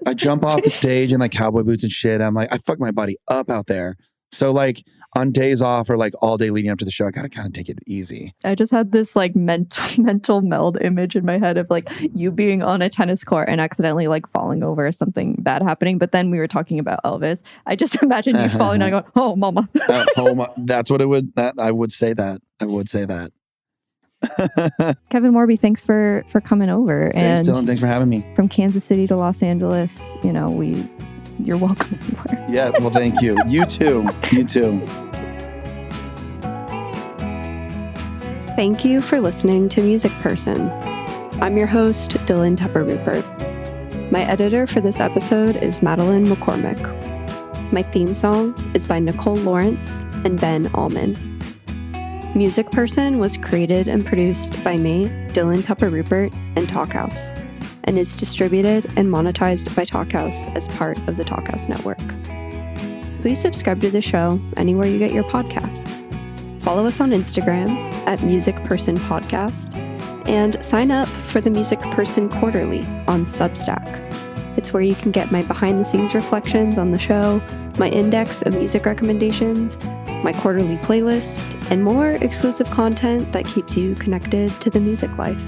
I jump off the stage in like cowboy boots and shit. I'm like, I fuck my body up out there. So like on days off or like all day leading up to the show, I got to kind of take it easy. I just had this like mental meld image in my head of like you being on a tennis court and accidentally like falling over or something bad happening. But then we were talking about Elvis. I just imagine you falling and going, oh, mama. That's what it would, I would say that. Kevin Morby, thanks for coming over. Thanks, And Dylan. Thanks for having me. from Kansas City to Los Angeles, you know, you're welcome anywhere. Yeah, well, thank you. You too. Thank you for listening to Music Person. I'm your host, Dylan Tupper Rupert. My editor for this episode is Madeline McCormick. My theme song is by Nicole Lawrence and Ben Allman. Music Person was created and produced by me, Dylan Tupper Rupert, and Talkhouse, and is distributed and monetized by Talkhouse as part of the Talkhouse Network. Please subscribe to the show anywhere you get your podcasts. Follow us on Instagram at Music Person Podcast, and sign up for the Music Person Quarterly on Substack. It's where you can get my behind-the-scenes reflections on the show, my index of music recommendations, my quarterly playlist, and more exclusive content that keeps you connected to the music life.